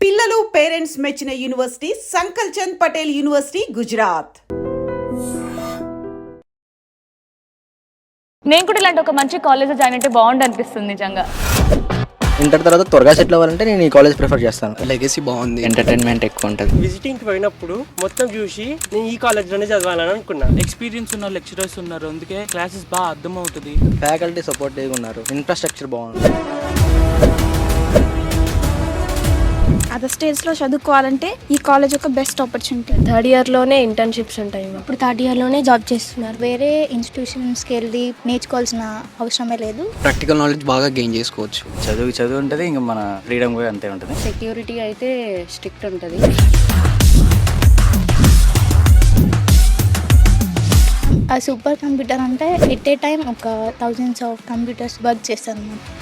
పిల్లలు పేరెంట్స్ మెచ్చిన university సంకల్ Chand Patel university Gujarat. నేను కూడా ఇలాంటి ఒక మంచి కాలేజ్ జాయిన్ అంటే బాగుండు అనిపిస్తుంది నిజంగా. ఇంటర్ తర్వాత త్వరగా సెటిల్ అవ్వాలంటే నేను ఈ కాలేజ్ ప్రిఫర్ చేస్తాను. లెగసీ బాగుంది, ఎంటర్టైన్మెంట్ ఎక్కువ ఉంటుంది. విజిటింగ్కి పోయినప్పుడు మొత్తం చూసి నేను ఈ కాలేజ్లోనే చదవాలని అనుకున్నా. ఎక్స్పీరియన్స్ ఉన్న లెక్చరర్స్ ఉన్నారు, అందుకే క్లాసెస్ బాగా అర్థం అవుతుంది. ఫ్యాకల్టీ సపోర్టివ్గా ఉన్నారు, ఇన్ఫ్రాస్ట్రక్చర్ బాగుంది. అదర్ స్టేట్స్లో చదువుకోవాలంటే ఈ కాలేజ్ ఒక బెస్ట్ ఆపర్చునిటీ. థర్డ్ ఇయర్లోనే ఇంటర్న్షిప్స్ ఉంటాయి. ఇప్పుడు థర్డ్ ఇయర్లోనే జాబ్ చేస్తున్నారు. వేరే ఇన్స్టిట్యూషన్స్కి వెళ్ళి నేర్చుకోవాల్సిన అవసరమే లేదు. ప్రాక్టికల్ నాలెడ్జ్ బాగా గెయిన్ చేసుకోవచ్చు. చదువు ఉంటుంది, ఇంకా మన ఫ్రీడమ్ కూడా అంతే ఉంటుంది. సెక్యూరిటీ అయితే స్ట్రిక్ట్ ఉంటుంది. ఆ సూపర్ కంప్యూటర్ అంటే ఎట్ ఏ టైం ఒక థౌజండ్స్ ఆఫ్ కంప్యూటర్స్ వర్క్ చేస్తారు అన్నమాట.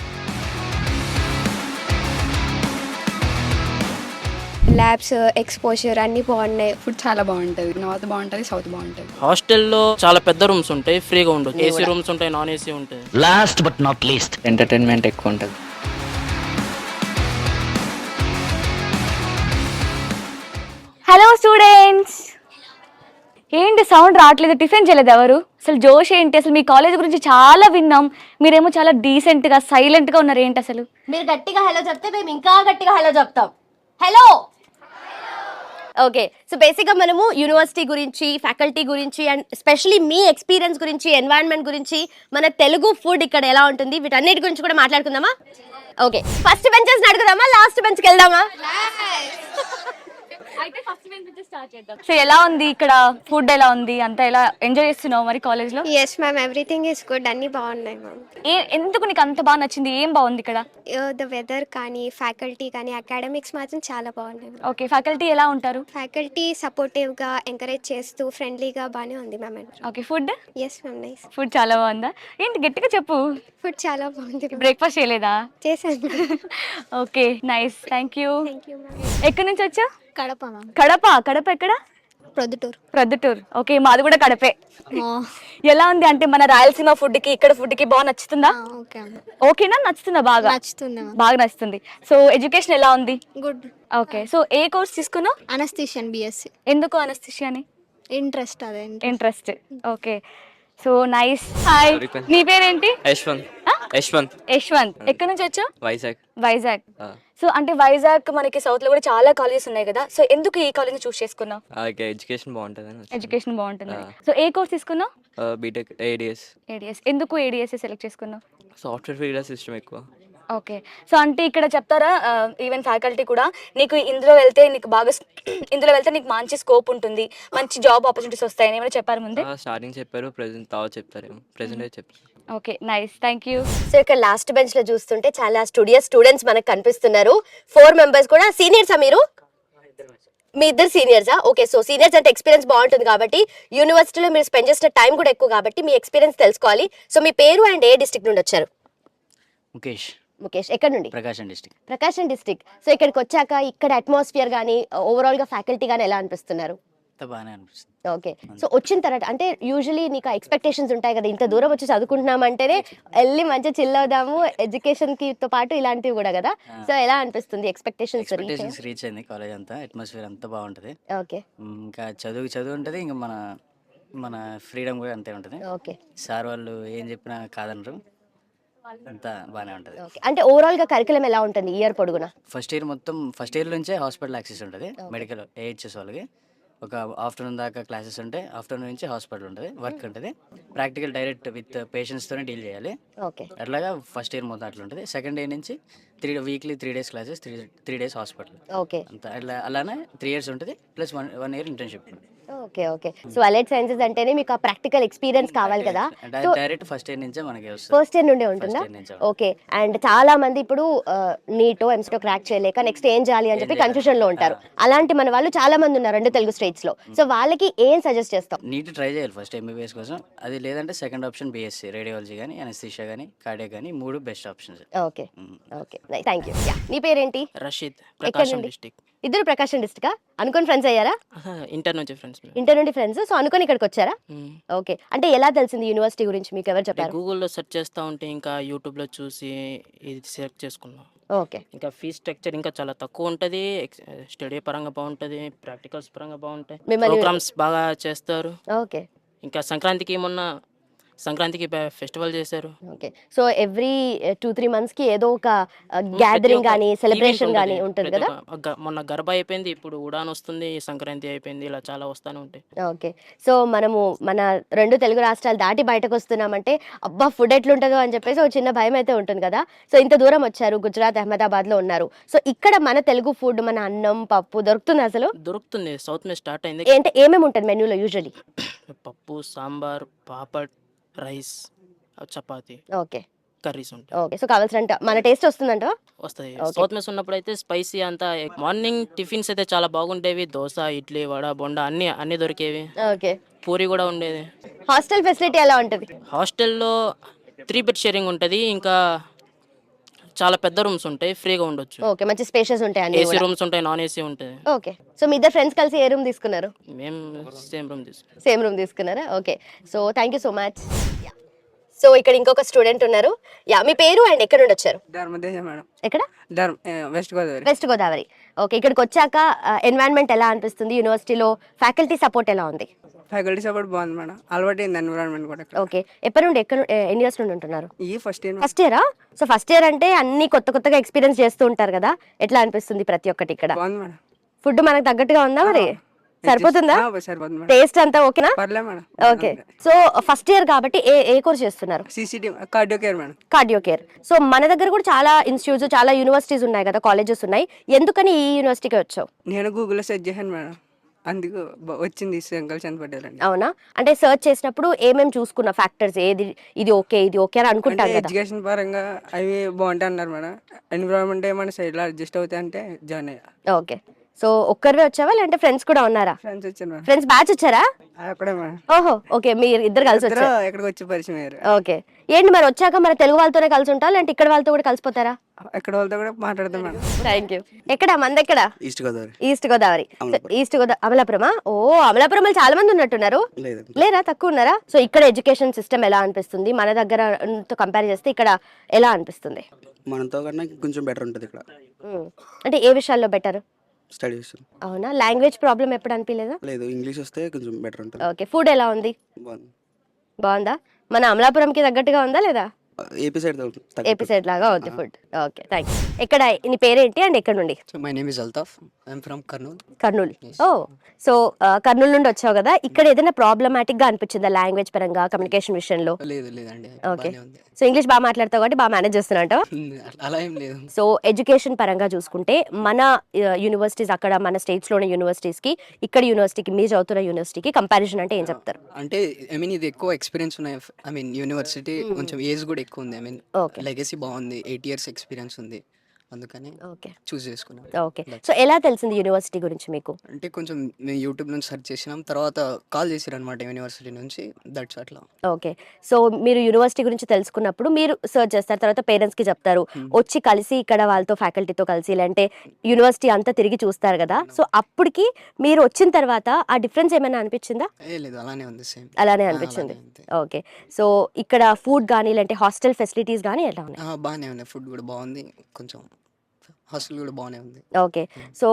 ల్యాబ్స్, ఎక్స్పోజర్ అన్నీ బాగున్నాయి. ఫుడ్ చాలా బాగుంటుంది. నార్త్ బాగుంటుంది, సౌత్ బాగుంటుంది. హాస్టల్లో చాలా పెద్ద రూమ్స్ ఉంటాయి, ఫ్రీగా ఉండదు. ఏసీ రూమ్స్ ఉంటాయి, నాన్ ఏసీ ఉంటాయి. Last but not least entertainment ఎక్కువ ఉంటుంది. హలో స్టూడెంట్స్, ఏంటి సౌండ్ రావట్లేదు? టిఫిన్ చేయలేదు ఎవరు? అసలు జోష్ ఏంటి? అసలు మీ కాలేజ్ గురించి చాలా విన్నాం, మీరేమో చాలా డీసెంట్గా సైలెంట్గా ఉన్నారు. ఏంటి అసలు? మీరు గట్టిగా హలో చెప్తే మేము ఇంకా గట్టిగా హలో చెప్తాం. హలో. ఓకే, సో బేసిక్గా మనము యూనివర్సిటీ గురించి, ఫ్యాకల్టీ గురించి అండ్ ఎస్పెషలీ మీ ఎక్స్పీరియన్స్ గురించి, ఎన్వైరన్మెంట్ గురించి, మన తెలుగు ఫుడ్ ఇక్కడ ఎలా ఉంటుంది, వీటన్నిటి గురించి కూడా మాట్లాడుకుందామా? ఓకే, ఫస్ట్ బెంచెస్ అడుగుదామా, లాస్ట్ బెంచ్కి వెళ్దామా? సో ఎలా ఉంది ఇక్కడ? ఫుడ్ ఎలా ఉంది? అంతా ఎలా ఎంజాయ్ చేస్తున్నావు మరి కాలేజ్ లో? Yes ma'am, everything is good. అన్నీ బాగున్నాయి మ్యామ్. ఎందుకు నీకు అంత బాగా నచ్చింది? ఏం బాగుంది ఇక్కడ? ద వెదర్ కానీ, ఫ్యాకల్టీ కానీ, అకాడమిక్స్ మాత్రం చాలా బాగున్నాయి. ఓకే, ఫ్యాకల్టీ ఎలా ఉంటారు? ఫ్యాకల్టీ సపోర్టివ్గా, ఎంకరేజ్ చేస్తూ, ఫ్రెండ్లీగా బాగానే ఉంది ma'am. Okay, food? Yes ma'am, nice. Food చాలా బాగుందా? ఏంటి గట్టిగా చెప్పు. ఫుడ్ చాలా బాగుంది. బ్రేక్ఫాస్ట్ చేయలేదా? చేశాను. Okay, nice, thank you. Thank you ma'am. ఎక్కడి నుంచి వచ్చా? కడప మ్యామ్. కడప ఎక్కడ? ప్రొద్దుటూరు. ఓకే, మాది కూడా కడపే. ఎలా ఉంది అంటే మన రాయలసీమ ఫుడ్ కి ఇక్కడ ఫుడ్ కి బాగా నచ్చుతుందా? ఓకేనా? నచ్చుతుందా? బాగా నచ్చుతుంది. సో ఎడ్యుకేషన్ ఎలా ఉంది? గుడ్. ఓకే, సో ఏ కోర్స్ తీసుకున్నావు? అనస్థీషియన్ బిఎస్సి. ఎందుకు అనస్థీషియా అని? ఇంట్రెస్ట్. అదే interest. Okay, so nice. Hi, నీ పేరేంటి? యశ్వంత్. ఎక్కడి నుంచి వచ్చావు? వైజాగ్. సో అంటే వైజాగ్ మనకి సౌత్ లో కూడా చాలా కాలేజెస్ ఉన్నాయి కదా, సో ఎందుకు ఈ కాలేజ్ చూస్ చేసుకున్నావు? ఎడ్యుకేషన్ బాగుంటుంది. ఎడ్యుకేషన్ బాగుంటుంది. సో ఏ కోర్స్ తీసుకున్నావు? BTech ADS. ఎందుకు ఏడిఎస్ సెలెక్ట్ చేసుకున్నావు? సాఫ్ట్వేర్ ఫీల్డ్ సిస్టమ్ ఎక్కువ. ఓకే, సో అంటే ఇక్కడ చెప్తారా ఈవెన్ ఫ్యాకల్టీ కూడా నీకు ఇందులో వెళ్తే నీకు మంచి స్కోప్ ఉంటుంది, మంచి జాబ్ ఆపర్చునిటీస్ వస్తాయని ఏమైనా చెప్పారు ముందే? స్టార్టింగ్ చెప్పారు, ప్రెసెంట్ తర్వాత చెప్తారేమో. ప్రెసెంట్ చెప్పారు. Okay, nice, thank you. So ఇక్కడ లాస్ట్ బెంచ్ లో చూస్తుంటే చాలా స్టూడెంట్స్ మనకు కనిపిస్తున్నారు. 4 మెంబర్స్ కూడా సీనియర్సా? మీ ఇద్దరు సీనియర్సా? ఓకే, సో సీనియర్స్ అంటే ఎక్స్పీరియన్స్ బాగుంటుంది కాబట్టి యూనివర్సిటీలో మీరు స్పెండ్ చేసిన టైం కూడా ఎక్కువ కాబట్టి మీ ఎక్స్పీరియన్స్ తెలుసుకోవాలి. సో మీ పేరు అండ్ ఏ డిస్ట్రిక్ట్ నుండి వచ్చారు? ముఖేష్. ఎక్కడ నుండి? ప్రకాశం డిస్ట్రిక్ట్. సో ఇక్కడికి వచ్చాక ఇక్కడ అట్మాస్ఫియర్ కానీ ఓవరాల్ గా ఫ్యాకల్టీ కానీ ఎలా అనిపిస్తున్నారు? బాగానే అనిపిస్తుంది. ఓకే, సో వచ్చిన తర్వాత అంటే యూజువలీ నీకు ఎక్స్పెక్టేషన్స్ ఉంటాయి కదా, ఇంత దూరం వచ్చి చదువుకుంటున్నాం అంటేనే వెళ్ళి మంచిగా చిల్ అవుదాము, ఎడ్యుకేషన్ కి తో పాటు ఇలాంటివి కూడా కదా. సో ఎలా అనిపిస్తుంది? ఎక్స్పెక్టేషన్స్ రీచ్ అయింది. కాలేజ్ అంతా అట్మాస్ఫియర్ అంతా బాగుంటది. ఓకే, ఇంకా చదువు ఉంటుంది, ఇంకా మన ఫ్రీడమ్ కూడా అంతే ఉంటుంది. ఓకే, సార్ వాళ్ళు ఏం చెప్పినా కాదనరు, అంతా బాగానే ఉంటుంది. అంటే ఓవరాల్ గా కరికులం ఎలా ఉంటుంది ఇయర్ పొడుగునా? ఫస్ట్ ఇయర్ నుంచే హాస్పిటల్ యాక్సెస్ ఉంటుంది. మెడికల్ ఏహెచ్ఎస్ వాళ్ళకి ఒక ఆఫ్టర్నూన్ దాకా క్లాసెస్ ఉంటాయి. ఆఫ్టర్నూన్ నుంచి హాస్పిటల్ ఉంటుంది, వర్క్ ఉంటుంది. ప్రాక్టికల్ డైరెక్ట్ విత్ పేషెంట్స్తోనే డీల్ చేయాలి. ఓకే, అట్లాగా ఫస్ట్ ఇయర్ మొత్తం అట్లా ఉంటుంది. సెకండ్ ఇయర్ నుంచి weekly 3 days classes, 3 days hospital. Okay, అంతా అలానే 3 years ఉంటుంది, plus 1 year internship. Okay. So allied sciences అంటేనే మీకు ఆ ప్రాక్టికల్ ఎక్స్పీరియన్స్ కావాలి కదా. డైరెక్ట్ ఫస్ట్ ఇయర్ నుంచే మనకి వస్తుంది. ఫస్ట్ ఇయర్ నుండే ఉంటుందా? ఓకే, అండ్ చాలా మంది ఇప్పుడు నీటో ఎంసెటో క్రాక్ చేయలేక నెక్స్ట్ ఏం చేయాలి అని చెప్పి కన్ఫ్యూజన్ లో ఉంటారు. అలాంటి మన వాళ్ళు చాలా మంది ఉన్నారు 2 తెలుగు స్టేట్స్ లో. సో వాళ్ళకి ఏం సజెస్ట్ చేస్తాం? నీట్ ట్రై చేయాలి ఫస్ట్ ఎంబీబీఎస్ కోసం. అది లేదంటే సెకండ్ ఆప్షన్ బీఎస్సీ, రేడియాలజీ కానీ, అనస్థీషియా కానీ, కార్డియాక్ కానీ, 3 best options. Okay, thank you. నీ పేరేంటి? రషీద్. ప్రకాశం డిస్ట్రిక్ట్. ఇద్దరు ప్రకాశం డిస్ట్రిక్ట్ అనుకుని ఫ్రెండ్స్ అయ్యారా? ఇంటర్ నుంచి ఫ్రెండ్స్. సో అనుకుని ఇక్కడికి వచ్చారా? ఓకే, అంటే ఎలా తెలిసింది యూనివర్సిటీ గురించి? మీకు ఎవరు చెప్పారు? గూగుల్లో సెర్చ్ చేస్తా ఉంటే ఇంకా యూట్యూబ్లో చూసి ఇది సెలెక్ట్ చేసుకున్నాం. ఓకే. ఇంకా ఫీ స్ట్రక్చర్ ఇంకా చాలా తక్కువ ఉంటుంది. స్టడీ పరంగా బాగుంటుంది, ప్రాక్టికల్స్ పరంగా బాగుంటాయి, ప్రోగ్రామ్స్ బాగా చేస్తారు. ఓకే. ఇంకా సంక్రాంతికి ఫెస్టివల్ చేశారు. ఓకే. సో ఎవ్రీ 2-3 మంత్స్కి ఏదో ఒక గ్యాదరింగ్ కానీ సెలబ్రేషన్ కానీ ఉంటుంది కదా. మొన్న గర్భా అయిపోయింది, ఇప్పుడు ఉడాన్ వస్తుంది, సంక్రాంతి అయిపోయింది, ఇలా చాలా వస్తూనే ఉంటాయి. ఓకే. సో మనము మన 2 తెలుగు రాష్ట్రాలు దాటి బయటకు వస్తున్నామంటే అబ్బా ఫుడ్ ఎట్లుంటుందో అని చెప్పేసి ఒక చిన్న భయం అయితే ఉంటుంది కదా. సో ఇంత దూరం వచ్చారు, గుజరాత్ అహ్మదాబాద్లో ఉన్నారు. సో ఇక్కడ మన తెలుగు ఫుడ్, మన అన్నం పప్పు దొరుకుతుంది అసలు? దొరుకుతుంది. సౌత్ మీద స్టార్ట్ అయింది. అంటే ఏమేమి ఉంటుంది మెన్యూలో యూజువల్లీ? పప్పు, sambar, papad, rice, chapati, okay, curries ఉంటాయి. ఓకే. సో కావాల్సినంత మన టేస్ట్ వస్తుందంట? వస్తాయి. సౌత్ మెస్ ఉన్నప్పుడు అయితే స్పైసీ అంతా. మార్నింగ్ టిఫిన్స్ అయితే చాలా బాగుండేవి. దోశ, ఇడ్లీ, వడ, బొండా అన్ని దొరికేవి. ఓకే. పూరి కూడా ఉండేది. హాస్టల్ ఫెసిలిటీ ఎలా ఉంటుంది? హాస్టల్లో 3 బెడ్ షేరింగ్ ఉంటుంది. ఇంకా చాలా పెద్ద రూమ్స్ ఉంటాయి, ఫ్రీగా ఉండొచ్చు. ఓకే, మంచి స్పేషియస్ ఉంటాయి అన్ని ఏసీ రూమ్స్ ఉంటాయి, నాన్ ఏసీ ఉంటాయి. ఓకే. సో మీ ఇద్దరు ఫ్రెండ్స్ కలిసి ఏ రూమ్ తీసుకున్నారు? మేము సేమ్ రూమ్ తీసుకున్నాం. సేమ్ రూమ్ తీసుకున్నారా? Okay. So thank you so much. So ఇక్కడ ఇంకొక స్టూడెంట్ ఉన్నారు. మీ పేరు అండ్ ఎక్కడ నుండి వచ్చారు? ధర్మదేశం మేడం. ఎక్కడ? West Godavari. West Godavari. Okay. ఇక్కడికి వచ్చాక ఎన్వైరన్మెంట్ ఎలా అనిపిస్తుంది? యూనివర్సిటీలో ఫ్యాకల్టీ సపోర్ట్ ఎలా ఉంది? ఫ్యాకల్టీ సపోర్ట్ బాగుంది మేడం. అలవాటు అయింది ఎన్విరాన్మెంట్ కూడా. ఓకే. ఎప్పటి నుండి ఎన్ని ఇయర్స్ నుండి ఉంటున్నారు? ఈ ఫస్ట్ ఇయర్. ఫస్ట్ ఇయరా? సో ఫస్ట్ ఇయర్ అంటే అన్ని కొత్తగా ఎక్స్పీరియన్స్ చేస్తూ ఉంటారు కదా, ఎట్లా అనిపిస్తుంది ప్రతి ఒక్కటి ఇక్కడ? బాగుంది మేడం. ఫుడ్ మనకు తగ్గట్టుగా ఉందా మరి? సరిపోతుందా? సరిపోతుంది మేడం. టేస్ట్ అంతా ఓకేనా? పర్లేదు madam. Okay. So first year కాబట్టి ఏ కోర్స్ చేస్తున్నారు? CCT cardio care madam. Cardio care. So మన దగ్గర కూడా చాలా ఇన్స్టిట్యూట్స్, చాలా యూనివర్సిటీస్ ఉన్నాయి కదా, కాలేజెస్ ఉన్నాయి. ఎందుకని ఈ యూనివర్సిటీకి వచ్చావు? నేను గూగుల్లో సెర్చ్ చేశాను మేడం, అందుకు వచ్చింది సంకల్చంద్ పటేల్ అండి. అవునా? అంటే సెర్చ్ చేసినప్పుడు ఏమేమి చూసుకున్న ఫ్యాక్టర్స్, ఇది ఓకే అని అనుకుంటాను కదా. ఎడ్యుకేషన్ పరంగా అవి బాగుంటాయి అన్నారు మేడం. ఎన్విరాన్మెంట్ ఏమైనా సైడ్లో అడ్జస్ట్ అవుతాయి అంటే జాయిన్ అయ్యా. ఓకే. సో ఒక్కరివే వచ్చావా లేదంటే ఫ్రెండ్స్ కూడా ఉన్నారా? ఫ్రెండ్స్ వచ్చాను మేడం. ఫ్రెండ్స్ బ్యాచ్ వచ్చారా? అక్కడే మేడం. ఓహో, ఓకే. మీరు ఇద్దరు కలిసి వచ్చారు. ఎక్కడికి వచ్చి పరిచయం అయ్యారు. ఓకే. ఏంటి మరి వచ్చాక మన తెలుగు వాళ్ళతోనే కలిసి ఉంటారా లేదంటే ఇక్కడ వాళ్ళతో కూడా కలిసిపోతారా? ఎక్కడ వాళ్ళతో కూడా మాట్లాడతాం మేడం. Thank you. ఎక్కడ మంది? ఎక్కడ? East Godavari. East Godavari. East Godavari. అమలాపురమా? ఓ, అమలాపురంలో చాలా మంది ఉన్నట్టున్నారు. లేరా, తక్కువ ఉన్నారా? సో ఇక్కడ ఎడ్యుకేషన్ సిస్టమ్ ఎలా అనిపిస్తుంది? మన దగ్గర కంపేర్ చేస్తే ఇక్కడ ఎలా అనిపిస్తుంది? మనతో కన్నా కొంచెం బెటర్ ఉంటుంది ఇక్కడ. అంటే ఏ విషయాల్లో బెటర్? స్టడీస్. అవునా? లాంగ్వేజ్ ప్రాబ్లం ఎప్పుడు అనిపించలేదా? లేదు, ఇంగ్లీష్ వస్తే కొంచెం బెటర్ ఉంటుంది. ఓకే. ఫుడ్ ఎలా ఉంది? బాగుందా? మన అమలాపురంకి తగ్గట్టుగా ఉందా లేదా? ఏపీ సైడ్ లాగా ఉంది ఫుడ్. Okay, thanks. ఎక్కడ? నీ పేరేంటి అండ్ ఎక్కడ నుండి? My name is Altaf. I'm from Kurnool. Kurnool. ఓ, సో కర్నూలు నుండి వచ్చావు కదా, ఇక్కడ ఏదైనా ప్రాబ్లమాటిక్ గా అనిపించిందా లాంగ్వేజ్ పరంగా, కమ్యూనికేషన్ విషయంలో? లేదండి. ఓకే. సో ఇంగ్లీష్ బాగా మాట్లాడతావు కాబట్టి బాగా మేనేజ్ చేస్తున్నట్టు? అలా ఏం లేదు. సో ఎడ్యుకేషన్ పరంగా చూసుకుంటే మన యూనివర్సిటీస్, అక్కడ మన స్టేట్స్ లోని యూనివర్సిటీస్ కి ఇక్కడ యూనివర్సిటీకి, మీరు చదువుతున్న యూనివర్సిటీకి కంపారిజన్ అంటే ఏం చెప్తారు? అంటే ఇది ఎక్కువ ఎక్స్పీరియన్స్ ఉన్నాయి. యూనివర్సిటీ కొంచెం ఏజ్ కూడా ఎక్కువ ఉంది. లెగసీ బాగుంది, 8 years ఎక్స్పీరియన్స్ ఉంది, అందుకని చూస్ చేసుకున్నాం. ఓకే. సో ఎలా తెలిసింది యూనివర్సిటీ గురించి మీకు? అంటే కొంచెం మేము యూట్యూబ్ నుంచి సెర్చ్ చేసినాం, తర్వాత కాల్ చేసారు అనమాట యూనివర్సిటీ నుంచి, దట్స్ అట్లా. ఓకే. సో మీరు యూనివర్సిటీ గురించి తెలుసుకున్నప్పుడు మీరు సెర్చ్ చేస్తారు, తర్వాత పేరెంట్స్ కి చెప్తారు, వచ్చి కలిసి ఇక్కడ వాళ్ళతో ఫ్యాకల్టీతో కలిసి లేదంటే యూనివర్సిటీ అంతా తిరిగి చూస్తారు కదా. సో అప్పటికి మీరు వచ్చిన తర్వాత ఆ డిఫరెన్స్ ఏమైనా అనిపించిందా? లేదు, అలానే ఉంది, సేమ్ అలానే అనిపించింది. ఓకే. సో ఇక్కడ ఫుడ్ కానీ లేదంటే హాస్టల్ ఫెసిలిటీస్ కానీ ఎలా ఉన్నాయి? బాగానే ఉన్నాయి. ఫుడ్ కూడా బాగుంది, కొంచెం హాస్టల్ కూడా బాగానే ఉంది. ఓకే. సో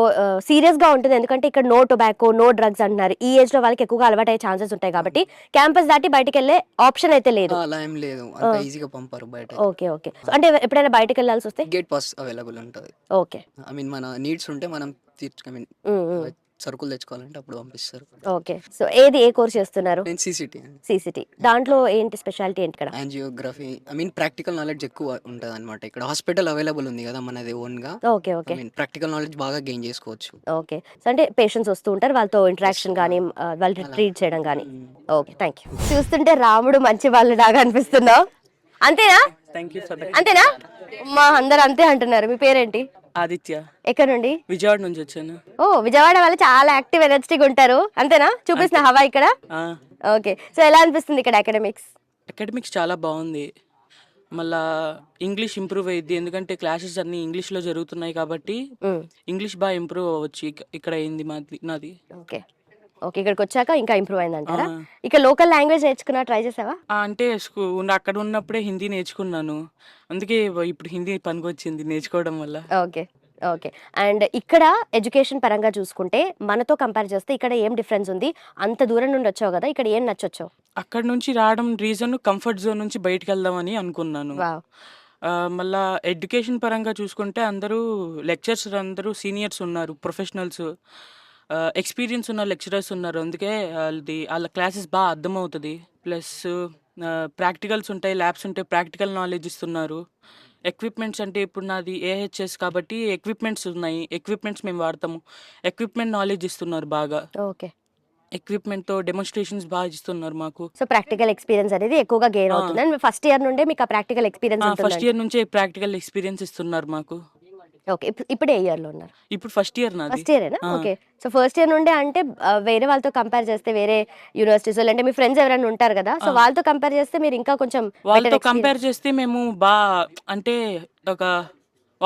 సీరియస్ గా ఉంటుంది, ఎందుకంటే ఇక్కడ నో టొబాకో, నో డ్రగ్స్ అంటున్నారు. ఈ ఏజ్ లో వాళ్ళకి ఎక్కువగా అలవాటు అయ్యే ఛాన్సెస్ ఉంటాయి కాబట్టి క్యాంపస్ దాటి బయటకు వెళ్ళే ఆప్షన్ అయితే లేదు. అలా ఏం లేదు, అంత ఈజీగా పంపారు బయట. ఓకే. సో అంటే ఎప్పుడైనా బయటకు వెళ్ళాల్సి వస్తే గేట్ పాస్ అవైలబుల్ ఉంటుంది. ఓకే. మన నీడ్స్ ఉంటే మనం సరుకులు తెచ్చుకోవాలంటే అప్పుడు పంపిస్తారు. ఓకే. సో ఏ కోర్స్ చేస్తున్నారు? నేను సిసిటి. దాంట్లో ఏంటి స్పెషాలిటీ ఏంటి ఇక్కడ? యాంజియోగ్రఫీ. ప్రాక్టికల్ నాలెడ్జ్ ఎక్కువ ఉంటుంది అనమాట. ఇక్కడ హాస్పిటల్ అవైలబుల్ ఉంది కదా మనది ఓన్ గా. ఓకే. ప్రాక్టికల్ నాలెడ్జ్ బాగా గెయిన్ చేసుకోవచ్చు. ఓకే. సో అంటే పేషెంట్స్ వస్తూ ఉంటారు, వాళ్ళతో ఇంటరాక్షన్ కానీ, వాళ్ళు ట్రీట్ చేయడం కానీ. Okay, thank you. చూస్తుంటే రాముడు మంచి వాళ్ళు లాగా అనిపిస్తున్నావు, అంతేనా? అంతేనా? మా అందరు అంతే అంటున్నారు. మీ పేరేంటి? ఆదిత్య. ఎక్కడ నుండి? విజయవాడ నుంచి వచ్చాను. ఓ, విజయవాడ వాళ్ళు చాలా యాక్టివ్ ఎనర్జెటిక్ ఉంటారు, అంతేనా? చూపిస్తున్న హవా ఇక్కడ. ఓకే. సో ఎలా అనిపిస్తుంది ఇక్కడ అకాడమిక్స్? చాలా బాగుంది. మళ్ళా ఇంగ్లీష్ ఇంప్రూవ్ అయ్యిద్ది, ఎందుకంటే క్లాసెస్ అన్ని ఇంగ్లీష్లో జరుగుతున్నాయి కాబట్టి ఇంగ్లీష్ బాగా ఇంప్రూవ్ అవ్వచ్చు. ఇక్కడ అయింది నాది. ఓకే. ఓకే, ఇక్కడికి వచ్చాక ఇంకా ఇంప్రూవ్ అయిందంటారా? ఇక్కడ లోకల్ లాంగ్వేజ్ నేర్చుకున్నా, ట్రై చేసావా? అంటే అక్కడ ఉన్నప్పుడే హిందీ నేర్చుకున్నాను. అందుకే ఇప్పుడు హిందీ పనికొచ్చింది నేర్చుకోవడం వల్ల. Okay, okay. అండ్ ఇక్కడ ఎడ్యుకేషన్ పరంగా చూసుకుంటే మనతో కంపేర్ చేస్తే ఇక్కడ ఏం డిఫరెన్స్ ఉంది? అంత దూరం నుండి వచ్చావు కదా, ఇక్కడ ఏం నచ్చొచ్చావు? అక్కడ నుంచి రావడం రీజన్ కంఫర్ట్ జోన్ నుంచి బయటకు వెళ్దామని అనుకున్నాను. వావ్. మళ్ళా ఎడ్యుకేషన్ పరంగా చూసుకుంటే అందరూ లెక్చర్స్ అందరూ సీనియర్స్ ఉన్నారు, ప్రొఫెషనల్స్, ఎక్స్పీరియన్స్ ఉన్న లెక్చరర్స్ ఉన్నారు. అందుకే వాళ్ళ క్లాసెస్ బాగా అర్థమవుతుంది. ప్లస్ ప్రాక్టికల్స్ ఉంటాయి, ల్యాబ్స్ ఉంటాయి, ప్రాక్టికల్ నాలెడ్జ్ ఇస్తున్నారు. ఎక్విప్మెంట్స్ అంటే ఇప్పుడు నాది ఏహెచ్ఎస్ కాబట్టి ఎక్విప్మెంట్స్ ఉన్నాయి, ఎక్విప్మెంట్స్ మేము వాడతాము. ఎక్విప్మెంట్ నాలెడ్జ్ ఇస్తున్నారు బాగా. ఓకే. ఎక్విప్మెంట్తో డెమోన్స్ట్రేషన్స్ బాగా ఇస్తున్నారు మాకు. సో ప్రాక్టికల్ ఎక్స్పీరియన్స్ అనేది ఎక్కువగా గెయిన్ అవుతుంది. అండ్ ఫస్ట్ ఇయర్ నుండే మీకు ఆ ప్రాక్టికల్ ఎక్స్పీరియన్స్ ఫస్ట్ ఉంటుంది. ఇయర్ నుంచే ప్రాక్టికల్ ఎక్స్పీరియన్స్ ఇస్తున్నారు మాకు. ఓకే, ఇప్పుడే ఏ ఇయర్ లో ఉన్నారు? ఇప్పుడు ఫస్ట్ ఇయర్ నాది. ఫస్ట్ ఇయరేనా? ఓకే. సో ఫస్ట్ ఇయర్ నుండే అంటే వేరే వాళ్ళతో కంపేర్ చేస్తే, వేరే యూనివర్సిటీస్ అంటే మీ ఫ్రెండ్స్ ఎవరైనా ఉంటారు కదా, సో వాళ్ళతో కంపేర్ చేస్తే మీరు ఇంకా కొంచెం వాళ్ళతో కంపేర్ చేస్తే మేము అంటే ఒక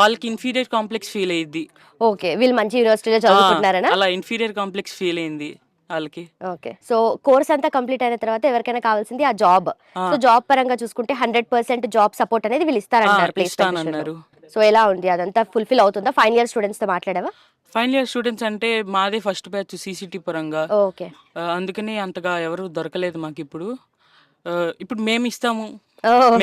వాళ్ళకి ఇన్ఫీరియర్ కాంప్లెక్స్ ఫీల్ అయ్యింది. ఓకే, వీళ్ళు మంచి యూనివర్సిటీలో చదువుకుంటున్నారనా? అలా ఇన్ఫీరియర్ కాంప్లెక్స్ ఫీల్ అయింది వాళ్ళకి. ఓకే. సో కోర్స్ అంతా కంప్లీట్ అయిన తర్వాత ఎవరికైనా కావాల్సింది ఆ జాబ్. సో జాబ్ పరంగా చూసుకుంటే 100% జాబ్ సపోర్ట్ అనేది వీళ్ళు ఇస్తారంటారు ఇస్తానన్నారు. సో ఎలా ఉంది, అదంతా ఫుల్ఫిల్ అవుతుందా? ఫైనల్ ఇయర్ స్టూడెంట్స్ తో మాట్లాడావా? ఫైనల్ ఇయర్ స్టూడెంట్స్ అంటే మాదే ఫస్ట్ బ్యాచ్ సీసీటీ పరంగా. ఓకే. అందుకని అంతగా ఎవరు దొరకలేదు మాకు. ఇప్పుడు మేము ఇస్తాము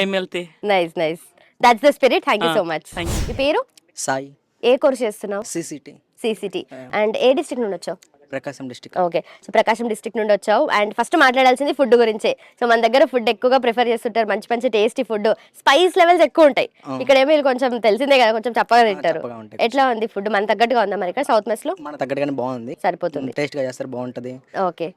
మేము వెళ్తే. Nice nice, that's the spirit. Thank you so much. Thank you. మీ పేరు? సాయి, ఏ కోర్స్ చేస్తున్నావు? CCT, CCT. And A district నుండి వచ్చావు? ప్రకాశం డిస్టిక్. ఓకే, సో ప్రకాశం డిస్ట్రిక్ట్ నుండి వచ్చావు. అండ్ ఫస్ట్ మాట్లాడాల్సింది ఫుడ్ గురించే. సో మన దగ్గర ఫుడ్ ఎక్కువగా ప్రిఫర్ చేస్తుంటారు, మంచి మంచి టేస్టీ ఫుడ్, స్పైస్ లెవెల్స్ ఎక్కువ ఉంటాయి. ఇక్కడ ఏమో వీళ్ళు కొంచెం తెలిసిందే కదా, కొంచెం చప్పగా తింటారు. చప్పగా ఉంటాయి. ఎట్లా ఉంది ఫుడ్? మన తగ్గట్టుగా ఉందా మరి ఇక్కడ సౌత్ మెస్ లో? మన తగ్గట్టుగానే బాగుంది, సరిపోతుంది. టేస్ట్ గా చేస్తారు, బాగుంటది. ఓకే.